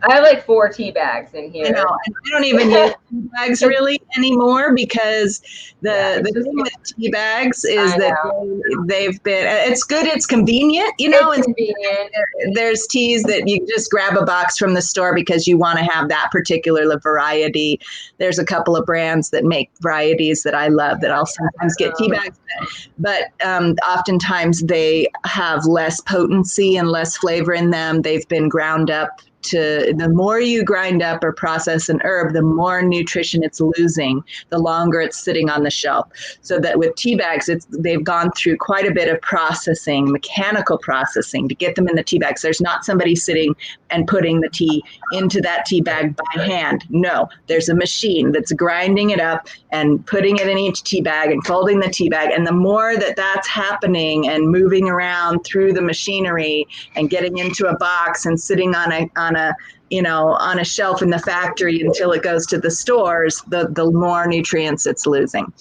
I have like 4 tea bags in here. I know. I don't even use tea bags really anymore, because the thing with tea bags is that they've been, it's good, it's convenient, It's convenient. There's teas that you just grab a box from the store because you want to have that particular variety. There's a couple of brands that make varieties that I love that I'll sometimes get tea bags, but oftentimes they have less potency and less flavor in them. They've been ground up. The more you grind up or process an herb, the more nutrition it's losing, the longer it's sitting on the shelf. So that with tea bags, they've gone through quite a bit of processing, mechanical processing, to get them in the tea bags. There's not somebody sitting and putting the tea into that tea bag by hand. No, there's a machine that's grinding it up and putting it in each tea bag and folding the tea bag. And the more that's happening and moving around through the machinery and getting into a box and sitting on a shelf in the factory until it goes to the stores, the more nutrients it's losing.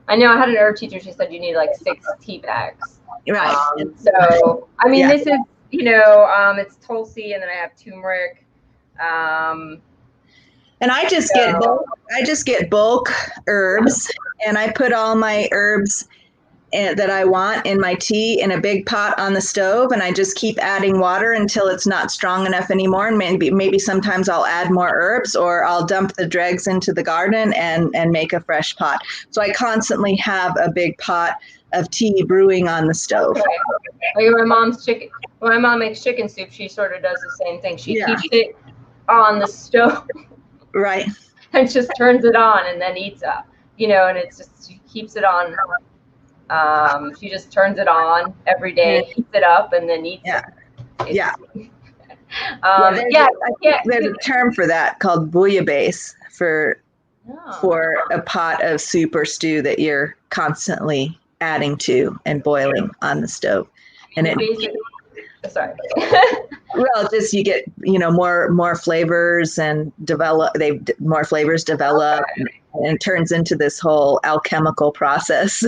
I know I had an herb teacher, she said you need like 6 tea bags. Right. So, I mean, this is, it's Tulsi, and then I have turmeric. And I just get bulk herbs, and I put all my herbs that I want in my tea in a big pot on the stove, and I just keep adding water until it's not strong enough anymore. And maybe sometimes I'll add more herbs, or I'll dump the dregs into the garden and make a fresh pot. So I constantly have a big pot of tea brewing on the stove. Okay. When my mom makes chicken soup, she sort of does the same thing. She keeps it on the stove. Right. And just turns it on and then eats up, and it's just, she keeps it on. She just turns it on every day, heats it up, and then eats it. There's a term for that called bouillabaisse for a pot of soup or stew that you're constantly adding to and boiling on the stove. And Sorry. Well, just you get, more flavors and more flavors develop, and it turns into this whole alchemical process.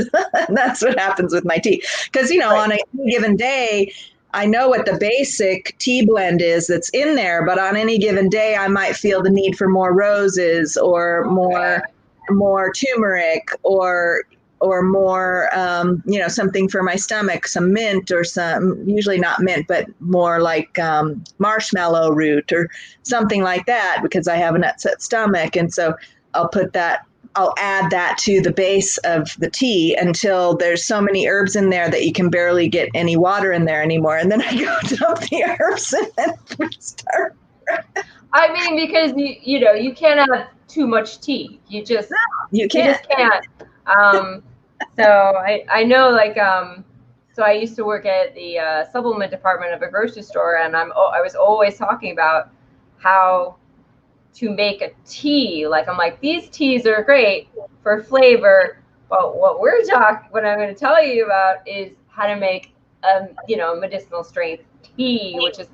That's what happens with my tea. Because, on any given day, I know what the basic tea blend is that's in there, but on any given day, I might feel the need for more roses or more turmeric or more, something for my stomach, some mint or usually not mint, but more like marshmallow root or something like that, because I have an upset stomach. And so I'll add that to the base of the tea until there's so many herbs in there that you can barely get any water in there anymore. And then I go dump the herbs and then start. I mean, because you can't have too much tea. You just can't. So I know, like, so I used to work at the supplement department of a grocery store, and I was always talking about how to make a tea. Like, I'm like, these teas are great for flavor, but what I'm going to tell you about is how to make medicinal strength tea, which is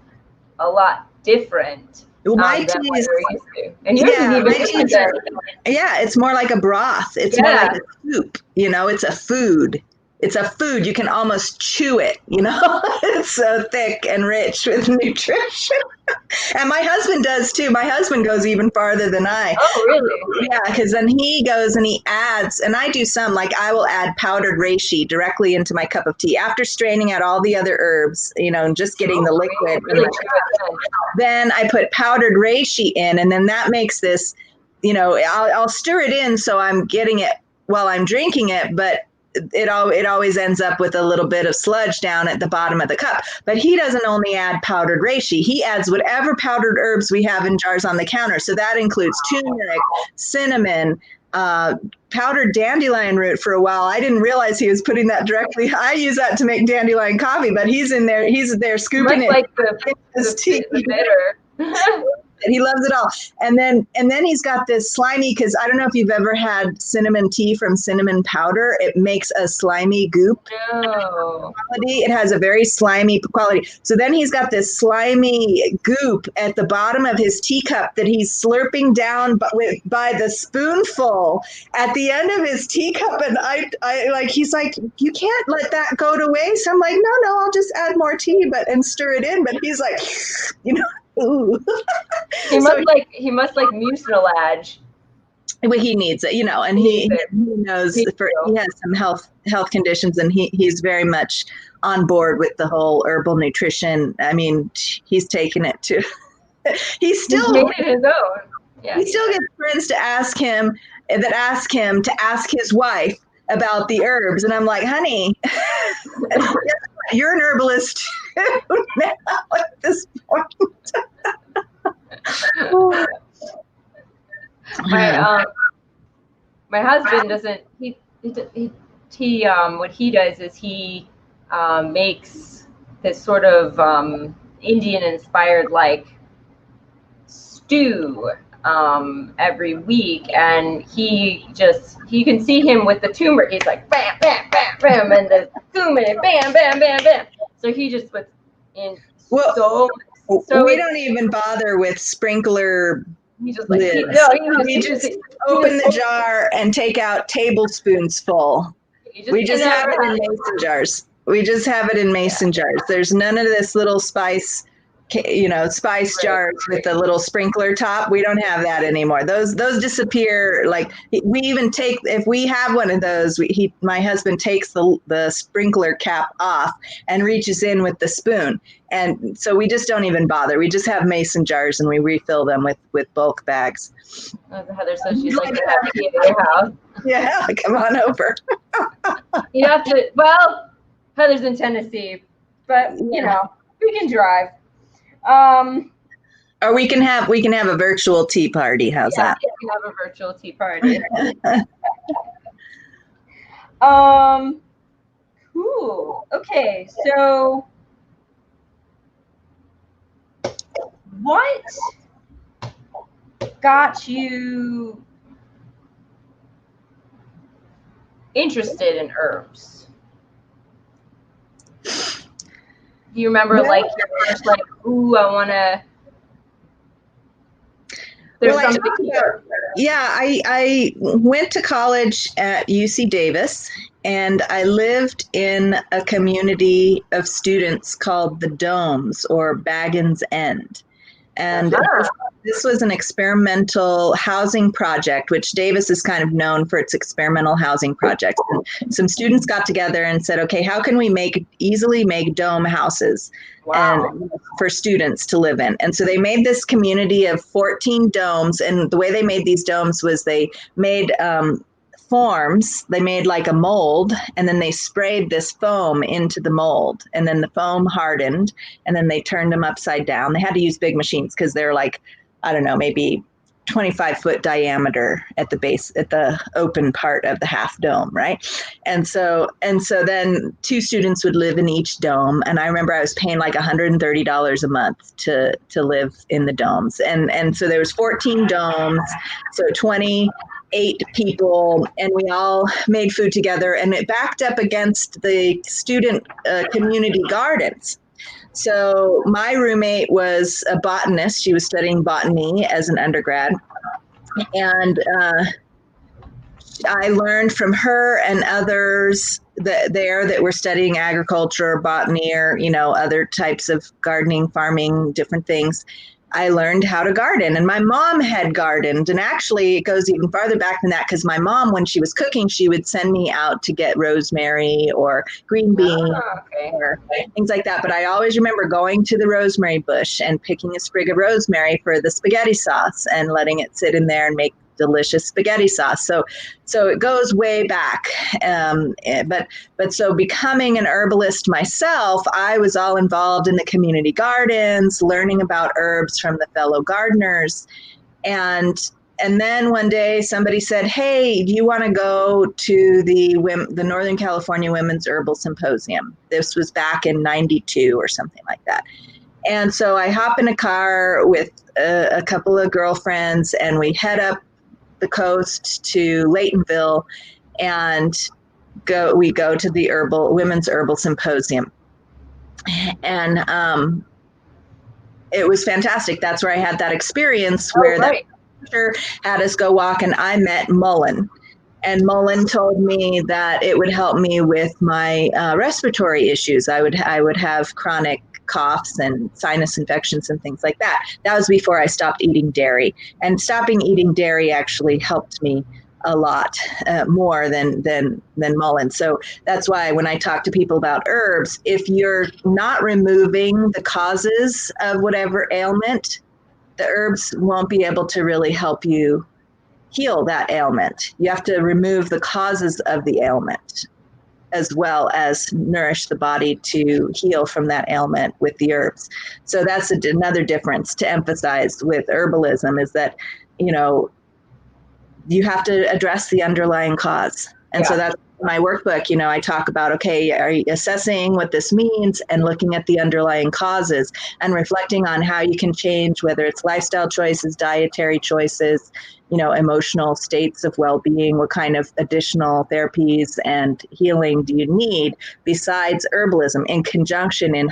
a lot different. My than what teas, we're used to. And yours is even different. It's more like a broth. It's more like a soup. It's a food. It's a food. You can almost chew it. It's so thick and rich with nutrition. And my husband does too. My husband goes even farther than I. Oh, really? Yeah, because then he goes and he adds, and I do some, like I will add powdered reishi directly into my cup of tea after straining out all the other herbs, and just getting the liquid. Really then I put powdered reishi in, and then that makes this, I'll stir it in so I'm getting it while I'm drinking it, but it always ends up with a little bit of sludge down at the bottom of the cup. But he doesn't only add powdered reishi. He adds whatever powdered herbs we have in jars on the counter. So that includes turmeric, cinnamon, powdered dandelion root. For a while, I didn't realize he was putting that directly. I use that to make dandelion coffee, but he's there scooping it. Like the bitter. He loves it all. And then he's got this slimy, because I don't know if you've ever had cinnamon tea from cinnamon powder. It makes a slimy goop. No. Quality. It has a very slimy quality. So then he's got this slimy goop at the bottom of his teacup that he's slurping down by the spoonful at the end of his teacup. And he's like, you can't let that go to waste. I'm like, no, I'll just add more tea and stir it in. But he's like, ooh. He must like mucilage. Well, he needs it, and he knows he has some health conditions, and he's very much on board with the whole herbal nutrition. I mean, he's taken it to. He's made it his own. Yeah. He still gets friends to ask him to ask his wife about the herbs, and I'm like, honey, you're an herbalist too now at this point. My husband doesn't. He what he does is he makes this sort of Indian inspired like stew every week, and you can see him with the turmeric. He's like bam bam bam bam, and the cumin bam bam bam bam. So he just puts in so we don't even bother with sprinkler. He just like we just open the jar and take out tablespoons full. We just have it in mason jars. We just have it in mason jars. There's none of this little spice jars with the little sprinkler top. We don't have that anymore. Those disappear. Like we even take, if we have one of those, my husband takes the sprinkler cap off and reaches in with the spoon. And so we just don't even bother. We just have mason jars and we refill them with bulk bags. Heather says she'd like to have tea at your house. Yeah, come on over. You have to. Well, Heather's in Tennessee, but we can drive. Or we can have a virtual tea party. How's that? We can have a virtual tea party. Cool. Okay, so what got you interested in herbs? Do you remember Well, like your first like, ooh, I want to, there's well, something here. I went to college at UC Davis, and I lived in a community of students called the Domes or Baggins End. And Uh-huh. this was an experimental housing project, which Davis is kind of known for its experimental housing projects. And some students got together and said, okay, how can we easily make dome houses and Wow. for students to live in? And so they made this community of 14 domes. And the way they made these domes was they made forms. They made like a mold, and then they sprayed this foam into the mold, and then the foam hardened, and then they turned them upside down. They had to use big machines because they're like, I don't know, maybe 25-foot diameter at the base, at the open part of the half dome, right? And so then two students would live in each dome, and I remember I was paying like $130 a month to live in the domes, and so there was 14 domes, so 28 people, and we all made food together, and it backed up against the student community gardens. So my roommate was a botanist. She was studying botany as an undergrad. And I learned from her and others that were studying agriculture, botany, or, other types of gardening, farming, different things. I learned how to garden, and my mom had gardened. And actually, it goes even farther back than that, because my mom, when she was cooking, she would send me out to get rosemary or green beans Okay. or things like that. But I always remember going to the rosemary bush and picking a sprig of rosemary for the spaghetti sauce and letting it sit in there and make delicious spaghetti sauce. So it goes way back. But so becoming an herbalist myself, I was all involved in the community gardens, learning about herbs from the fellow gardeners. And then one day somebody said, hey, do you want to go to the Northern California Women's Herbal Symposium? This was back in 92 or something like that. And so I hop in a car with a couple of girlfriends, and we head up the coast to Laytonville, and we go to the Women's Herbal Symposium. And it was fantastic. That's where I had that experience where that teacher had us go walk, and I met Mullen. And Mullen told me that it would help me with my respiratory issues. I would have chronic coughs and sinus infections and things like that. That was before I stopped eating dairy. And stopping eating dairy actually helped me a lot more than Mullen. So that's why when I talk to people about herbs, if you're not removing the causes of whatever ailment, the herbs won't be able to really help you heal that ailment. You have to remove the causes of the ailment, as well as nourish the body to heal from that ailment with the herbs. So that's another difference to emphasize with herbalism, is that, you have to address the underlying cause. And so that's my workbook. I talk about, okay, are you assessing what this means and looking at the underlying causes and reflecting on how you can change, whether it's lifestyle choices, dietary choices, emotional states of well-being, what kind of additional therapies and healing do you need besides herbalism, in conjunction in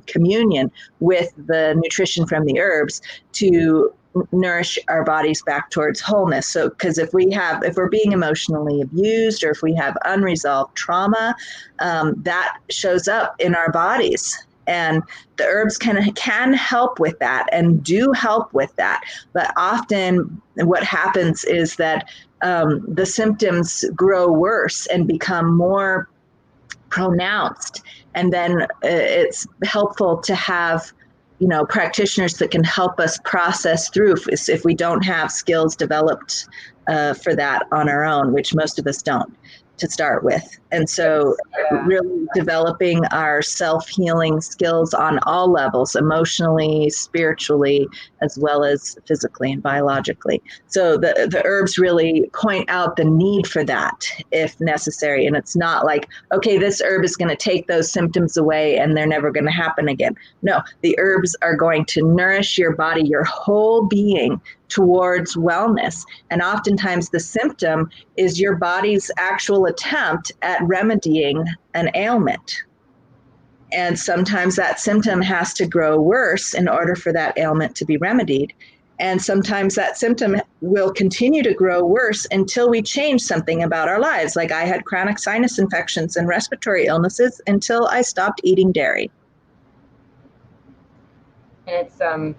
communion with the nutrition from the herbs to nourish our bodies back towards wholeness. So, because if we're being emotionally abused, or if we have unresolved trauma, that shows up in our bodies. And the herbs can help with that, and do help with that. But often what happens is that the symptoms grow worse and become more pronounced. And then it's helpful to have practitioners that can help us process through if we don't have skills developed for that on our own, which most of us don't to start with. And so really developing our self-healing skills on all levels, emotionally, spiritually, as well as physically and biologically. So the herbs really point out the need for that if necessary. And it's not like, okay, this herb is going to take those symptoms away and they're never going to happen again. No, the herbs are going to nourish your body, your whole being, towards wellness. And oftentimes the symptom is your body's actual attempt at remedying an ailment. And sometimes that symptom has to grow worse in order for that ailment to be remedied. And sometimes that symptom will continue to grow worse until we change something about our lives. Like I had chronic sinus infections and respiratory illnesses until I stopped eating dairy. And it's and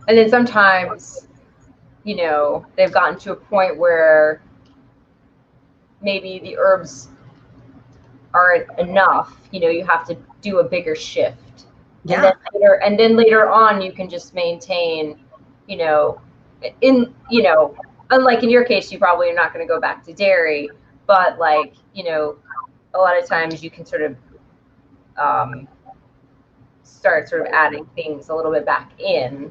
then sometimes, you know, they've gotten to a point where maybe the herbs aren't enough. You know, you have to do a bigger shift. Yeah. And then later on, you can just maintain, you know, unlike in your case, you probably are not going to go back to dairy, but like, you know, a lot of times you can sort of start sort of adding things a little bit back in.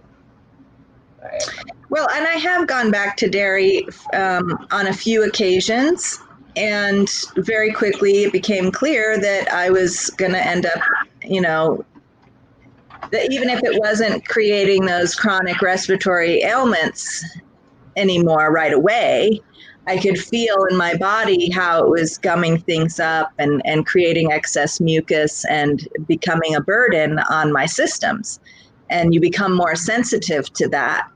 Right. Well, and I have gone back to dairy on a few occasions, and very quickly it became clear that I was going to end up, you know, that even if it wasn't creating those chronic respiratory ailments anymore right away, I could feel in my body how it was gumming things up and creating excess mucus and becoming a burden on my systems. And you become more sensitive to that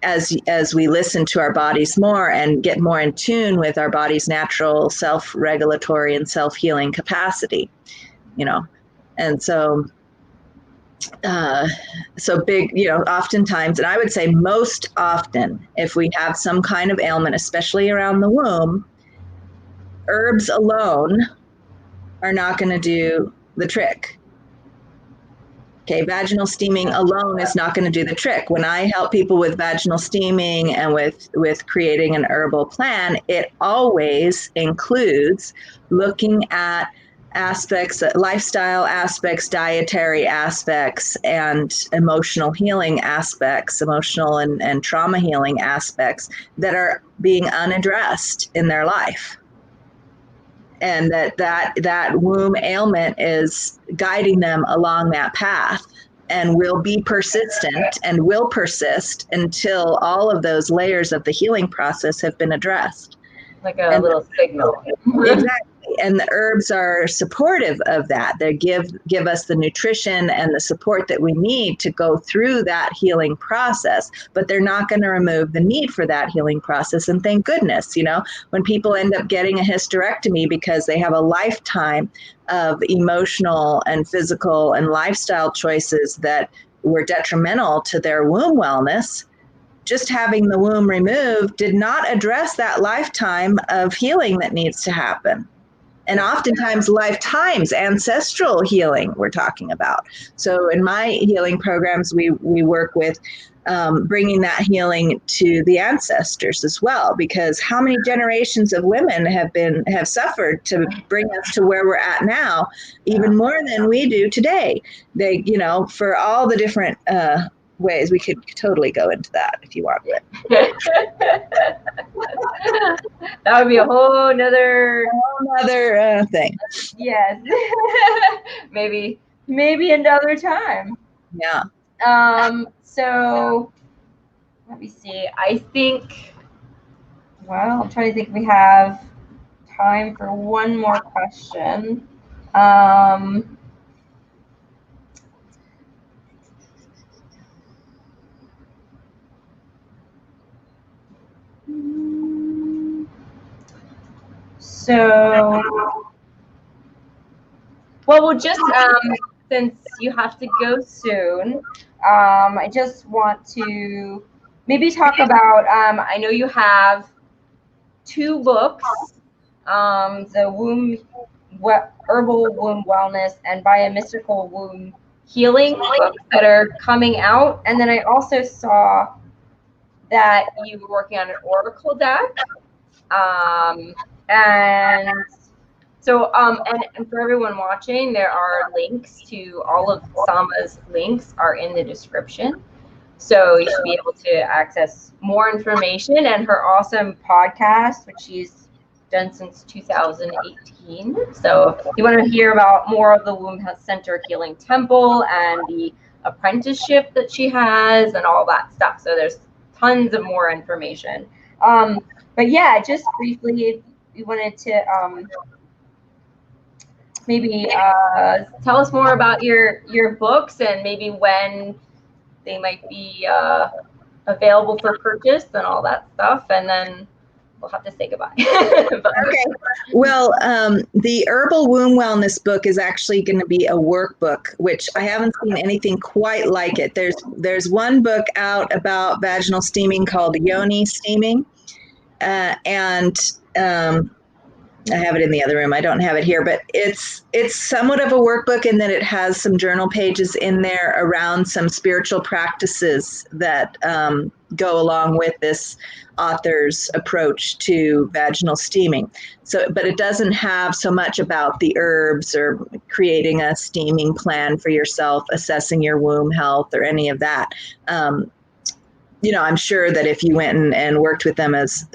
as we listen to our bodies more and get more in tune with our body's natural self-regulatory and self-healing capacity, you know. And so big, you know, oftentimes, and I would say most often, if we have some kind of ailment, especially around the womb, herbs alone are not going to do the trick. Okay, vaginal steaming alone is not going to do the trick. When I help people with vaginal steaming and with creating an herbal plan, it always includes looking at aspects, lifestyle aspects, dietary aspects, and emotional healing aspects, emotional and trauma healing aspects that are being unaddressed in their life. And that womb ailment is guiding them along that path and will be persistent and will persist until all of those layers of the healing process have been addressed. Like a little signal. Exactly. And the herbs are supportive of that. They give us the nutrition and the support that we need to go through that healing process, but they're not going to remove the need for that healing process. And thank goodness, you know, when people end up getting a hysterectomy because they have a lifetime of emotional and physical and lifestyle choices that were detrimental to their womb wellness, just having the womb removed did not address that lifetime of healing that needs to happen. And oftentimes lifetimes, ancestral healing we're talking about. So in my healing programs, we work with bringing that healing to the ancestors as well, because how many generations of women have suffered to bring us to where we're at now, even more than we do today. They, you know, for all the different ways, we could totally go into that if you want. That would be a whole nother thing. Yes. maybe another time. Yeah. So let me see. I think, well, I'm trying to think if we have time for one more question. So, well, we'll just, since you have to go soon, I just want to maybe talk about, I know you have 2 books, the Herbal Womb Wellness and Mystical Womb Healing books that are coming out. And then I also saw that you were working on an oracle deck. And so, and for everyone watching, there are links to all of Sama's links are in the description. So you should be able to access more information and her awesome podcast, which she's done since 2018. So if you want to hear about more of the Womb Health Center Healing Temple and the apprenticeship that she has and all that stuff. So there's tons of more information. But yeah, just briefly, if you wanted to maybe tell us more about your books and maybe when they might be available for purchase and all that stuff, and then we'll have to say goodbye. Okay. Well, the Herbal Womb Wellness book is actually going to be a workbook, which I haven't seen anything quite like it. There's one book out about vaginal steaming called Yoni steaming, and I have it in the other room. I don't have it here, but it's somewhat of a workbook in that it has some journal pages in there around some spiritual practices that go along with this author's approach to vaginal steaming. So, but it doesn't have so much about the herbs or creating a steaming plan for yourself, assessing your womb health, or any of that. I'm sure that if you went and worked with them as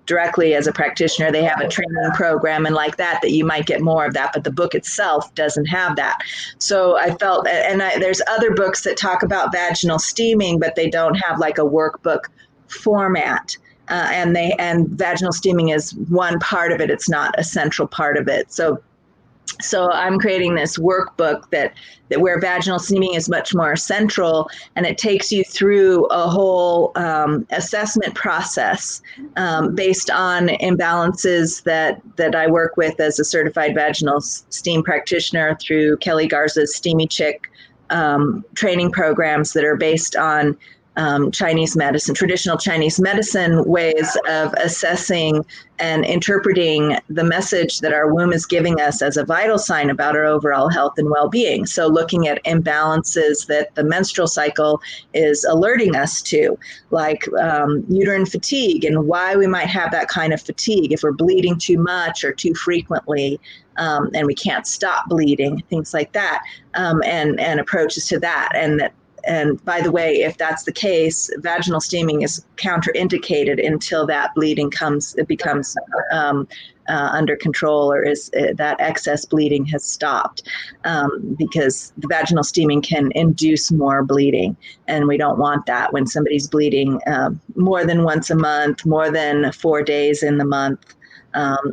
directly as a practitioner, they have a training program and like that you might get more of that, but the book itself doesn't have that. So I felt, there's other books that talk about vaginal steaming, but they don't have like a workbook format. And vaginal steaming is one part of it. It's not a central part of it. So I'm creating this workbook that where vaginal steaming is much more central, and it takes you through a whole assessment process based on imbalances that I work with as a certified vaginal steam practitioner through Kelly Garza's Steamy Chick training programs that are based on Chinese medicine, traditional Chinese medicine ways of assessing and interpreting the message that our womb is giving us as a vital sign about our overall health and well-being. So looking at imbalances that the menstrual cycle is alerting us to, like uterine fatigue and why we might have that kind of fatigue if we're bleeding too much or too frequently. And we can't stop bleeding, things like that, and approaches to that. And by the way, if that's the case, vaginal steaming is counterindicated until that bleeding becomes under control, or that excess bleeding has stopped, because the vaginal steaming can induce more bleeding, and we don't want that when somebody's bleeding more than once a month, more than 4 days in the month.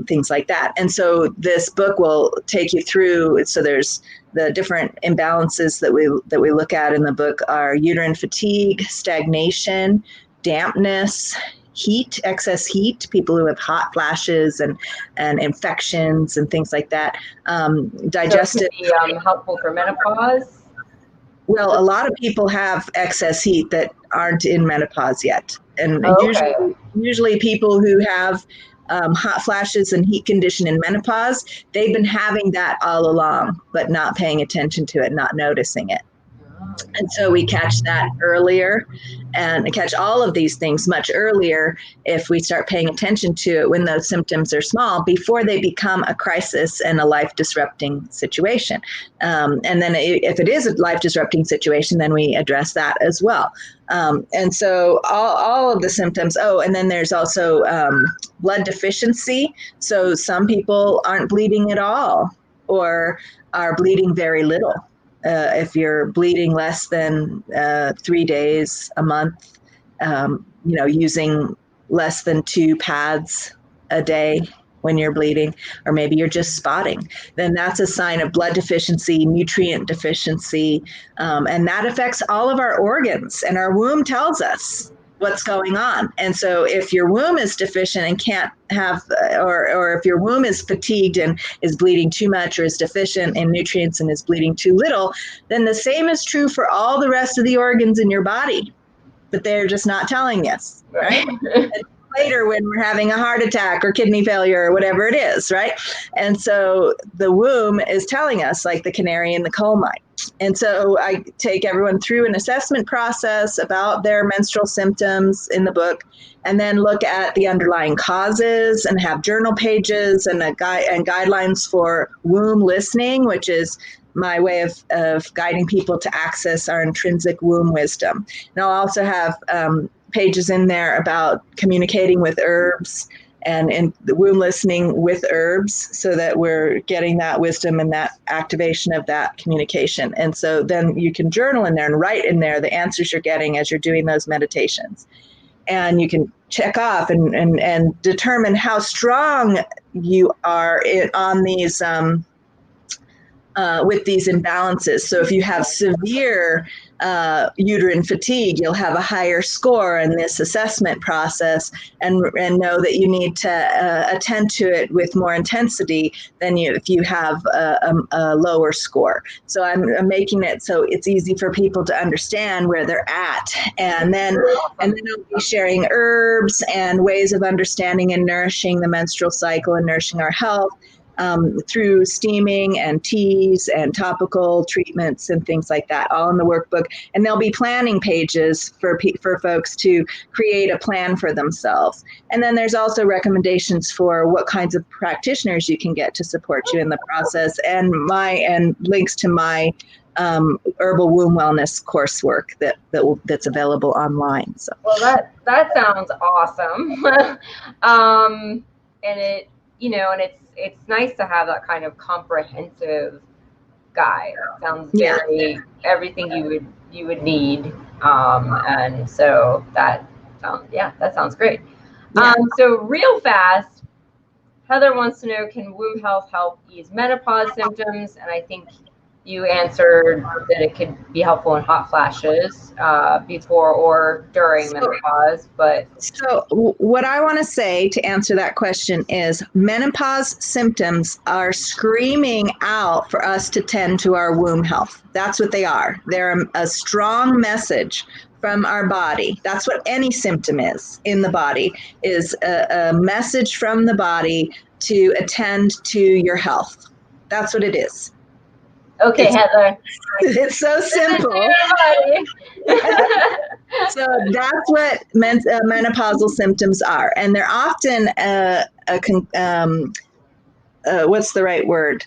Things like that. And so this book will take you through. So there's the different imbalances that we look at in the book are uterine fatigue, stagnation, dampness, heat, excess heat, people who have hot flashes and infections and things like that. Digestive. So it can be helpful for menopause. Well, a lot of people have excess heat that aren't in menopause yet, and usually people who have hot flashes and heat condition in menopause, they've been having that all along, but not paying attention to it, not noticing it. And so we catch that earlier and catch all of these things much earlier if we start paying attention to it when those symptoms are small, before they become a crisis and a life-disrupting situation. And then if it is a life-disrupting situation, then we address that as well. And so all of the symptoms. Oh, and then there's also blood deficiency. So some people aren't bleeding at all or are bleeding very little. If you're bleeding less than 3 days a month, using less than 2 pads a day when you're bleeding, or maybe you're just spotting, then that's a sign of blood deficiency, nutrient deficiency, and that affects all of our organs, and our womb tells us what's going on. And so if your womb is deficient and can't have, or if your womb is fatigued and is bleeding too much, or is deficient in nutrients and is bleeding too little, then the same is true for all the rest of the organs in your body, but they're just not telling us, right? Later when we're having a heart attack or kidney failure or whatever it is, right? And so the womb is telling us, like the canary in the coal mine. And so I take everyone through an assessment process about their menstrual symptoms in the book, and then look at the underlying causes and have journal pages and guidelines for womb listening, which is my way of guiding people to access our intrinsic womb wisdom. And I'll also have pages in there about communicating with herbs and the womb listening with herbs, so that we're getting that wisdom and that activation of that communication. And so then you can journal in there and write in there the answers you're getting as you're doing those meditations. And you can check off and determine how strong you are on these with these imbalances. So if you have severe uterine fatigue, you'll have a higher score in this assessment process, and know that you need to attend to it with more intensity than if you have a lower score. So I'm making it so it's easy for people to understand where they're at, and then I'll be sharing herbs and ways of understanding and nourishing the menstrual cycle and nourishing our health. Through steaming and teas and topical treatments and things like that, all in the workbook. And there'll be planning pages for folks to create a plan for themselves. And then there's also recommendations for what kinds of practitioners you can get to support you in the process, and links to my herbal womb wellness coursework that's available online. So, well, that sounds awesome. And it, and it's nice to have that kind of comprehensive guide. It sounds very everything you would need. And so that sounds great. Yeah. So real fast, Heather wants to know, can womb health help ease menopause symptoms? And I think you answered that it could be helpful in hot flashes before or during menopause. But so what I want to say to answer that question is menopause symptoms are screaming out for us to tend to our womb health. That's what they are. They're a strong message from our body. That's what any symptom is in the body, is a message from the body to attend to your health. That's what it is. Okay, Heather. It's so simple. So that's what menopausal symptoms are. And they're often, what's the right word?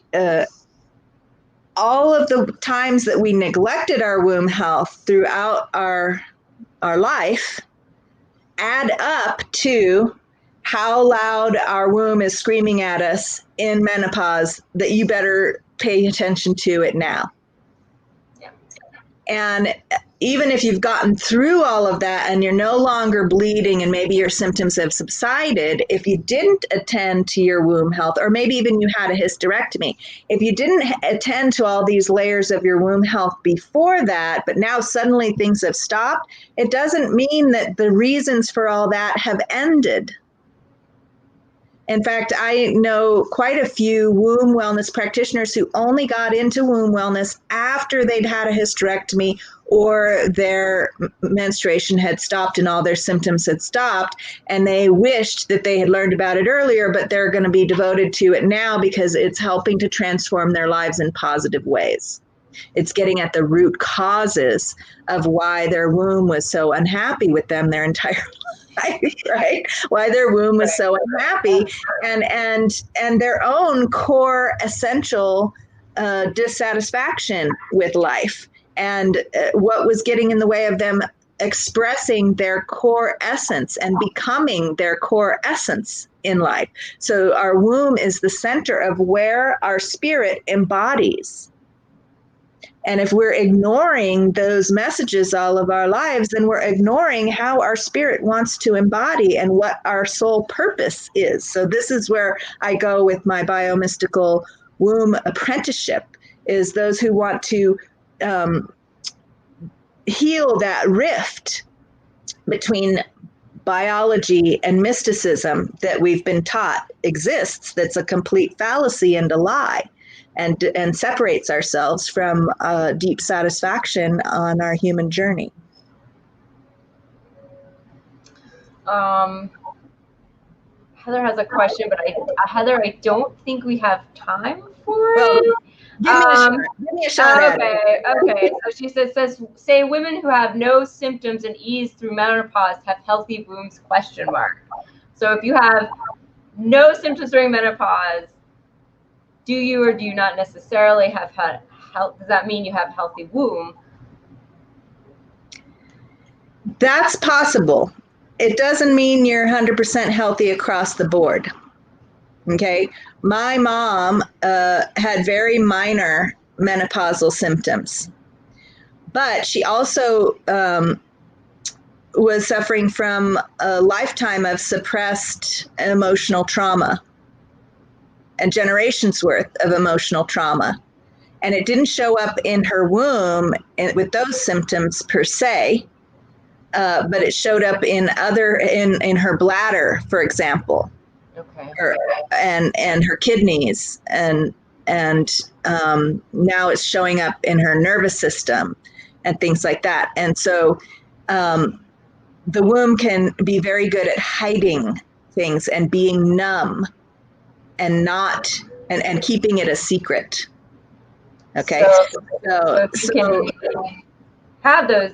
All of the times that we neglected our womb health throughout our life add up to how loud our womb is screaming at us in menopause that you better pay attention to it now. Yeah. And even if you've gotten through all of that and you're no longer bleeding and maybe your symptoms have subsided, if you didn't attend to your womb health, or maybe even you had a hysterectomy, if you didn't attend to all these layers of your womb health before that, but now suddenly things have stopped, it doesn't mean that the reasons for all that have ended. In fact, I know quite a few womb wellness practitioners who only got into womb wellness after they'd had a hysterectomy or their menstruation had stopped and all their symptoms had stopped, and they wished that they had learned about it earlier, but they're going to be devoted to it now because it's helping to transform their lives in positive ways. It's getting at the root causes of why their womb was so unhappy with them their entire life, right? Why their womb was so unhappy, and their own core essential dissatisfaction with life, and what was getting in the way of them expressing their core essence and becoming their core essence in life. So our womb is the center of where our spirit embodies. And if we're ignoring those messages all of our lives, then we're ignoring how our spirit wants to embody and what our soul purpose is. So this is where I go with my biomystical womb apprenticeship, is those who want to heal that rift between biology and mysticism that we've been taught exists, that's a complete fallacy and a lie. And separates ourselves from deep satisfaction on our human journey. Heather has a question, but Heather, I don't think we have time for it. Give me a shot at it. Okay. So she says, say women who have no symptoms and ease through menopause have healthy wombs, ? So if you have no symptoms during menopause, do you or do you not necessarily have had health? Does that mean you have healthy womb? That's possible. It doesn't mean you're 100% healthy across the board. Okay. My mom had very minor menopausal symptoms, but she also was suffering from a lifetime of suppressed emotional trauma and generations worth of emotional trauma. and it didn't show up in her womb with those symptoms per se, but it showed up in her bladder, for example, Okay. and her kidneys, and now it's showing up in her nervous system and things like that. And so the womb can be very good at hiding things and being numb and and keeping it a secret. Okay. So if you can have those,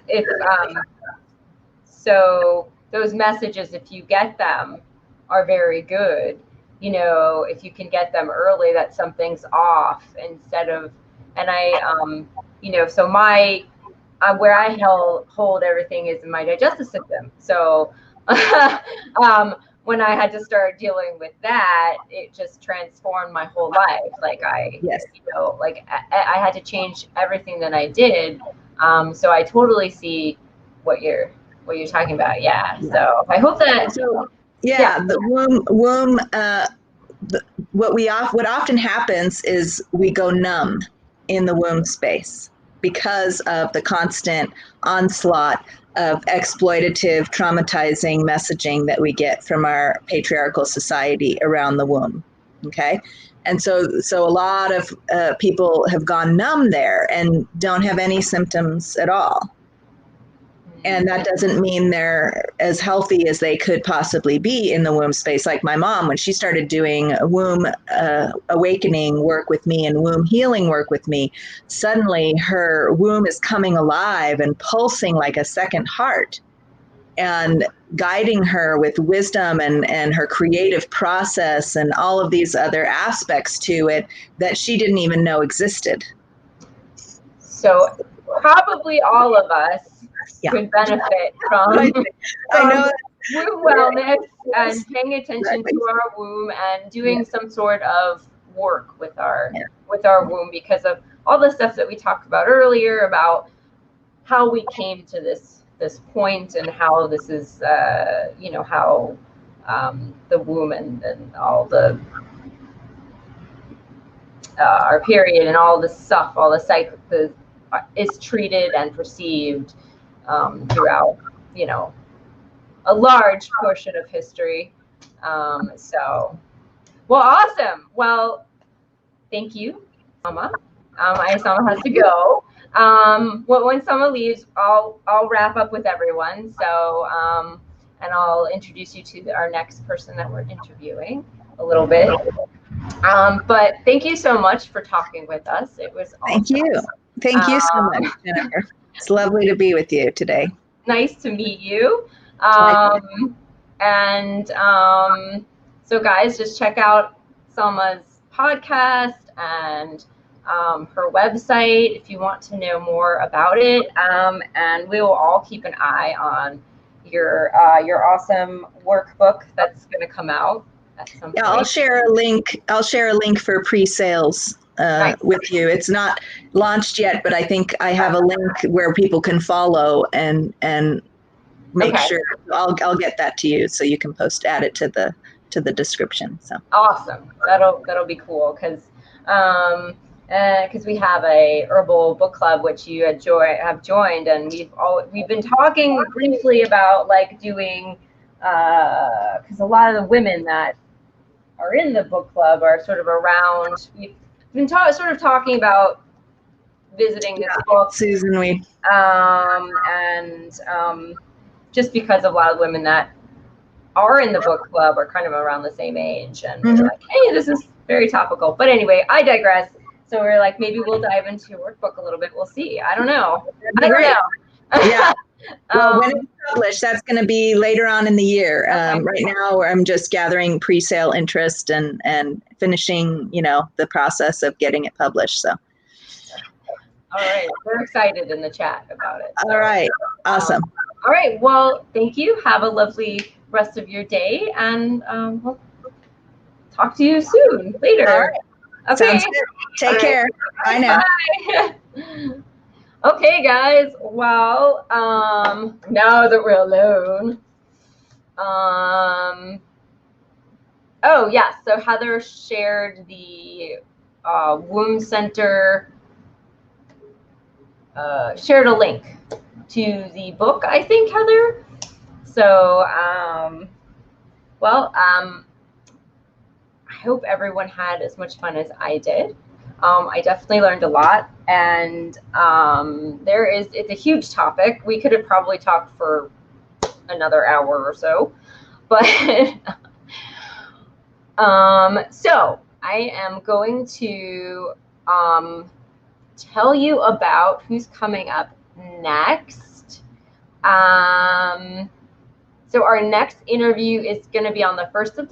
so those messages, if you get them, are very good. You know, if you can get them early, that something's off, instead of, and you know, so my, where I hold everything is in my digestive system. So when I had to start dealing with that, it just transformed my whole life. Like Yes. you know, like I had to change everything that I did. So I totally see what you're talking about. Yeah. So I hope that. So, yeah, the womb. What often happens is we go numb in the womb space because of the constant onslaught of exploitative, traumatizing messaging that we get from our patriarchal society around the womb. Okay. And so a lot of people have gone numb there and don't have any symptoms at all. And that doesn't mean they're as healthy as they could possibly be in the womb space. Like my mom, when she started doing womb awakening work with me and womb healing work with me, suddenly her womb is coming alive and pulsing like a second heart, and guiding her with wisdom and her creative process and all of these other aspects to it that she didn't even know existed. So probably all of us could benefit from womb wellness and paying attention to our womb and doing some sort of work with our womb, because of all the stuff that we talked about earlier about how we came to this point, and how this is you know, how the womb and all the our period and all the stuff, all the cycle is treated and perceived throughout, you know, a large portion of history. So, well, awesome. Well, thank you, Sama. Sama has to go. When Sama leaves, I'll wrap up with everyone. So, and I'll introduce you to our next person that we're interviewing a little bit. But thank you so much for talking with us. It was awesome. Thank you. Thank you so much, Jennifer. It's lovely to be with you today. Nice to meet you. So guys, just check out Sama's podcast and her website if you want to know more about it. And we will all keep an eye on your awesome workbook that's going to come out at some point. I'll share a link. I'll share a link for pre-sales with you. It's not launched yet, but I think I have a link where people can follow and make sure. I'll get that to you so you can add it to the description. So awesome. That'll be cool, because we have a herbal book club which you have joined, and we've been talking briefly about like doing, because a lot of the women that are in the book club are sort of around. We've been sort of talking about visiting this book, Susan. Just because of a lot of women that are in the book club are kind of around the same age, and we're like, hey, this is very topical. But anyway, I digress. So we're like, maybe we'll dive into your workbook a little bit. We'll see. I don't know. Yeah. Well, when it's published, that's going to be later on in the year. Right now, I'm just gathering pre-sale interest and finishing, the process of getting it published. So. All right. We're excited in the chat about it. So, all right. Awesome. All right. Well, thank you. Have a lovely rest of your day, and we'll talk to you soon later. All right. Okay. Sounds good. Take care. Bye now. Bye. Okay, guys. Well, now that we're alone. Oh, yeah. So Heather shared the womb center shared a link to the book, I think, Heather. So, I hope everyone had as much fun as I did. I definitely learned a lot, and it's a huge topic. We could have probably talked for another hour or so, but so I am going to tell you about who's coming up next. So our next interview is going to be on the 1st of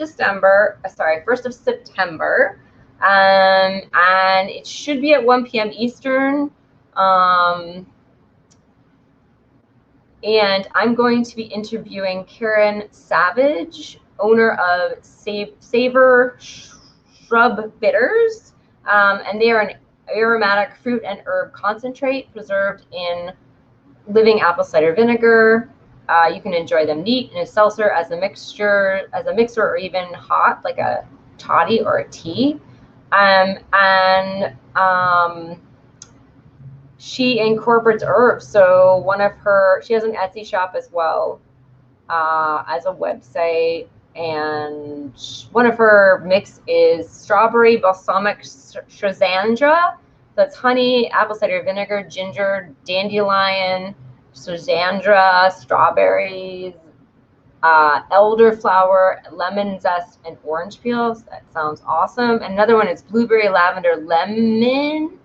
September, and it should be at 1 p.m. Eastern. And I'm going to be interviewing Karen Savage, owner of Savor Shrub Bitters, and they are an aromatic fruit and herb concentrate preserved in living apple cider vinegar. You can enjoy them neat in a seltzer, as a mixer, or even hot, like a toddy or a tea. She incorporates herbs. So she has an Etsy shop as well as a website. And one of her mix is strawberry balsamic schizandra. That's honey, apple cider vinegar, ginger, dandelion, schizandra, strawberries, elderflower, lemon zest, and orange peels. That sounds awesome. And another one is blueberry, lavender, lemon.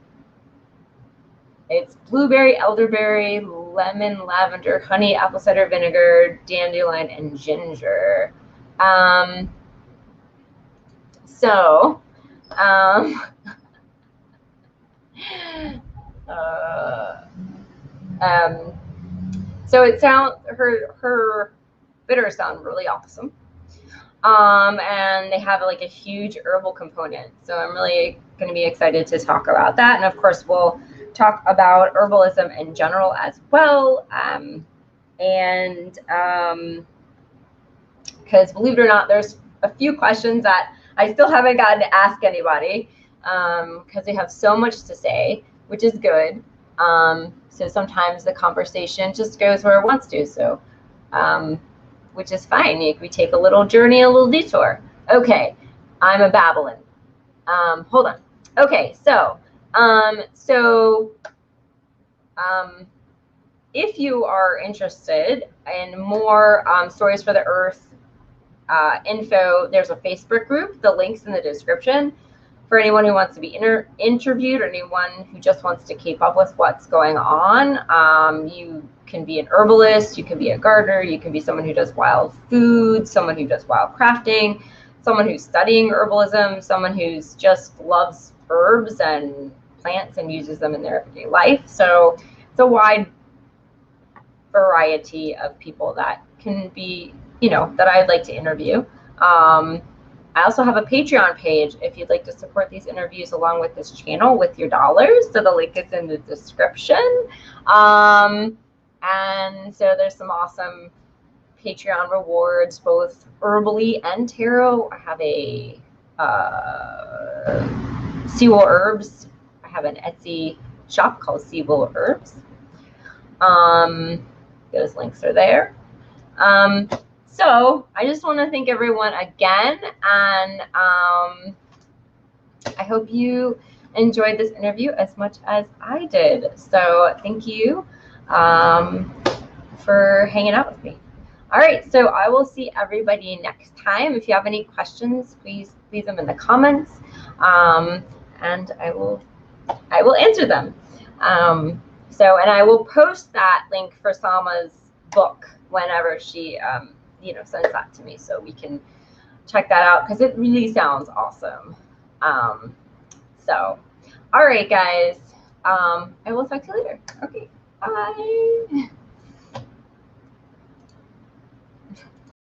It's blueberry, elderberry, lemon, lavender, honey, apple cider vinegar, dandelion, and ginger. So it sounds, her bitters sound really awesome. And they have like a huge herbal component. So I'm really going to be excited to talk about that. And of course, we'll talk about herbalism in general as well. Because believe it or not, there's a few questions that I still haven't gotten to ask anybody, because they have so much to say, which is good. So sometimes the conversation just goes where it wants to. So, which is fine. We take a little journey, a little detour. Okay, I'm a babbling. Hold on. Okay, so if you are interested in more stories for the earth info, there's a Facebook group. The link's in the description for anyone who wants to be interviewed, or anyone who just wants to keep up with what's going on. You can be an herbalist, you can be a gardener, you can be someone who does wild food, someone who does wild crafting, someone who's studying herbalism, someone who's just loves herbs and plants and uses them in their everyday life. So it's a wide variety of people that can be, that I'd like to interview. I also have a Patreon page if you'd like to support these interviews along with this channel with your dollars. So the link is in the description. And so there's some awesome Patreon rewards, both herbally and tarot. I have a Seawolf Herbs. I have an Etsy shop called Seawolf Herbs. Those links are there. So I just want to thank everyone again, and I hope you enjoyed this interview as much as I did. So thank you for hanging out with me. All right, so I will see everybody next time. If you have any questions, please leave them in the comments, and I will answer them. And I will post that link for Sama's book whenever she sends that to me, so we can check that out, because it really sounds awesome. So all right, guys, I will talk to you later. Okay, bye.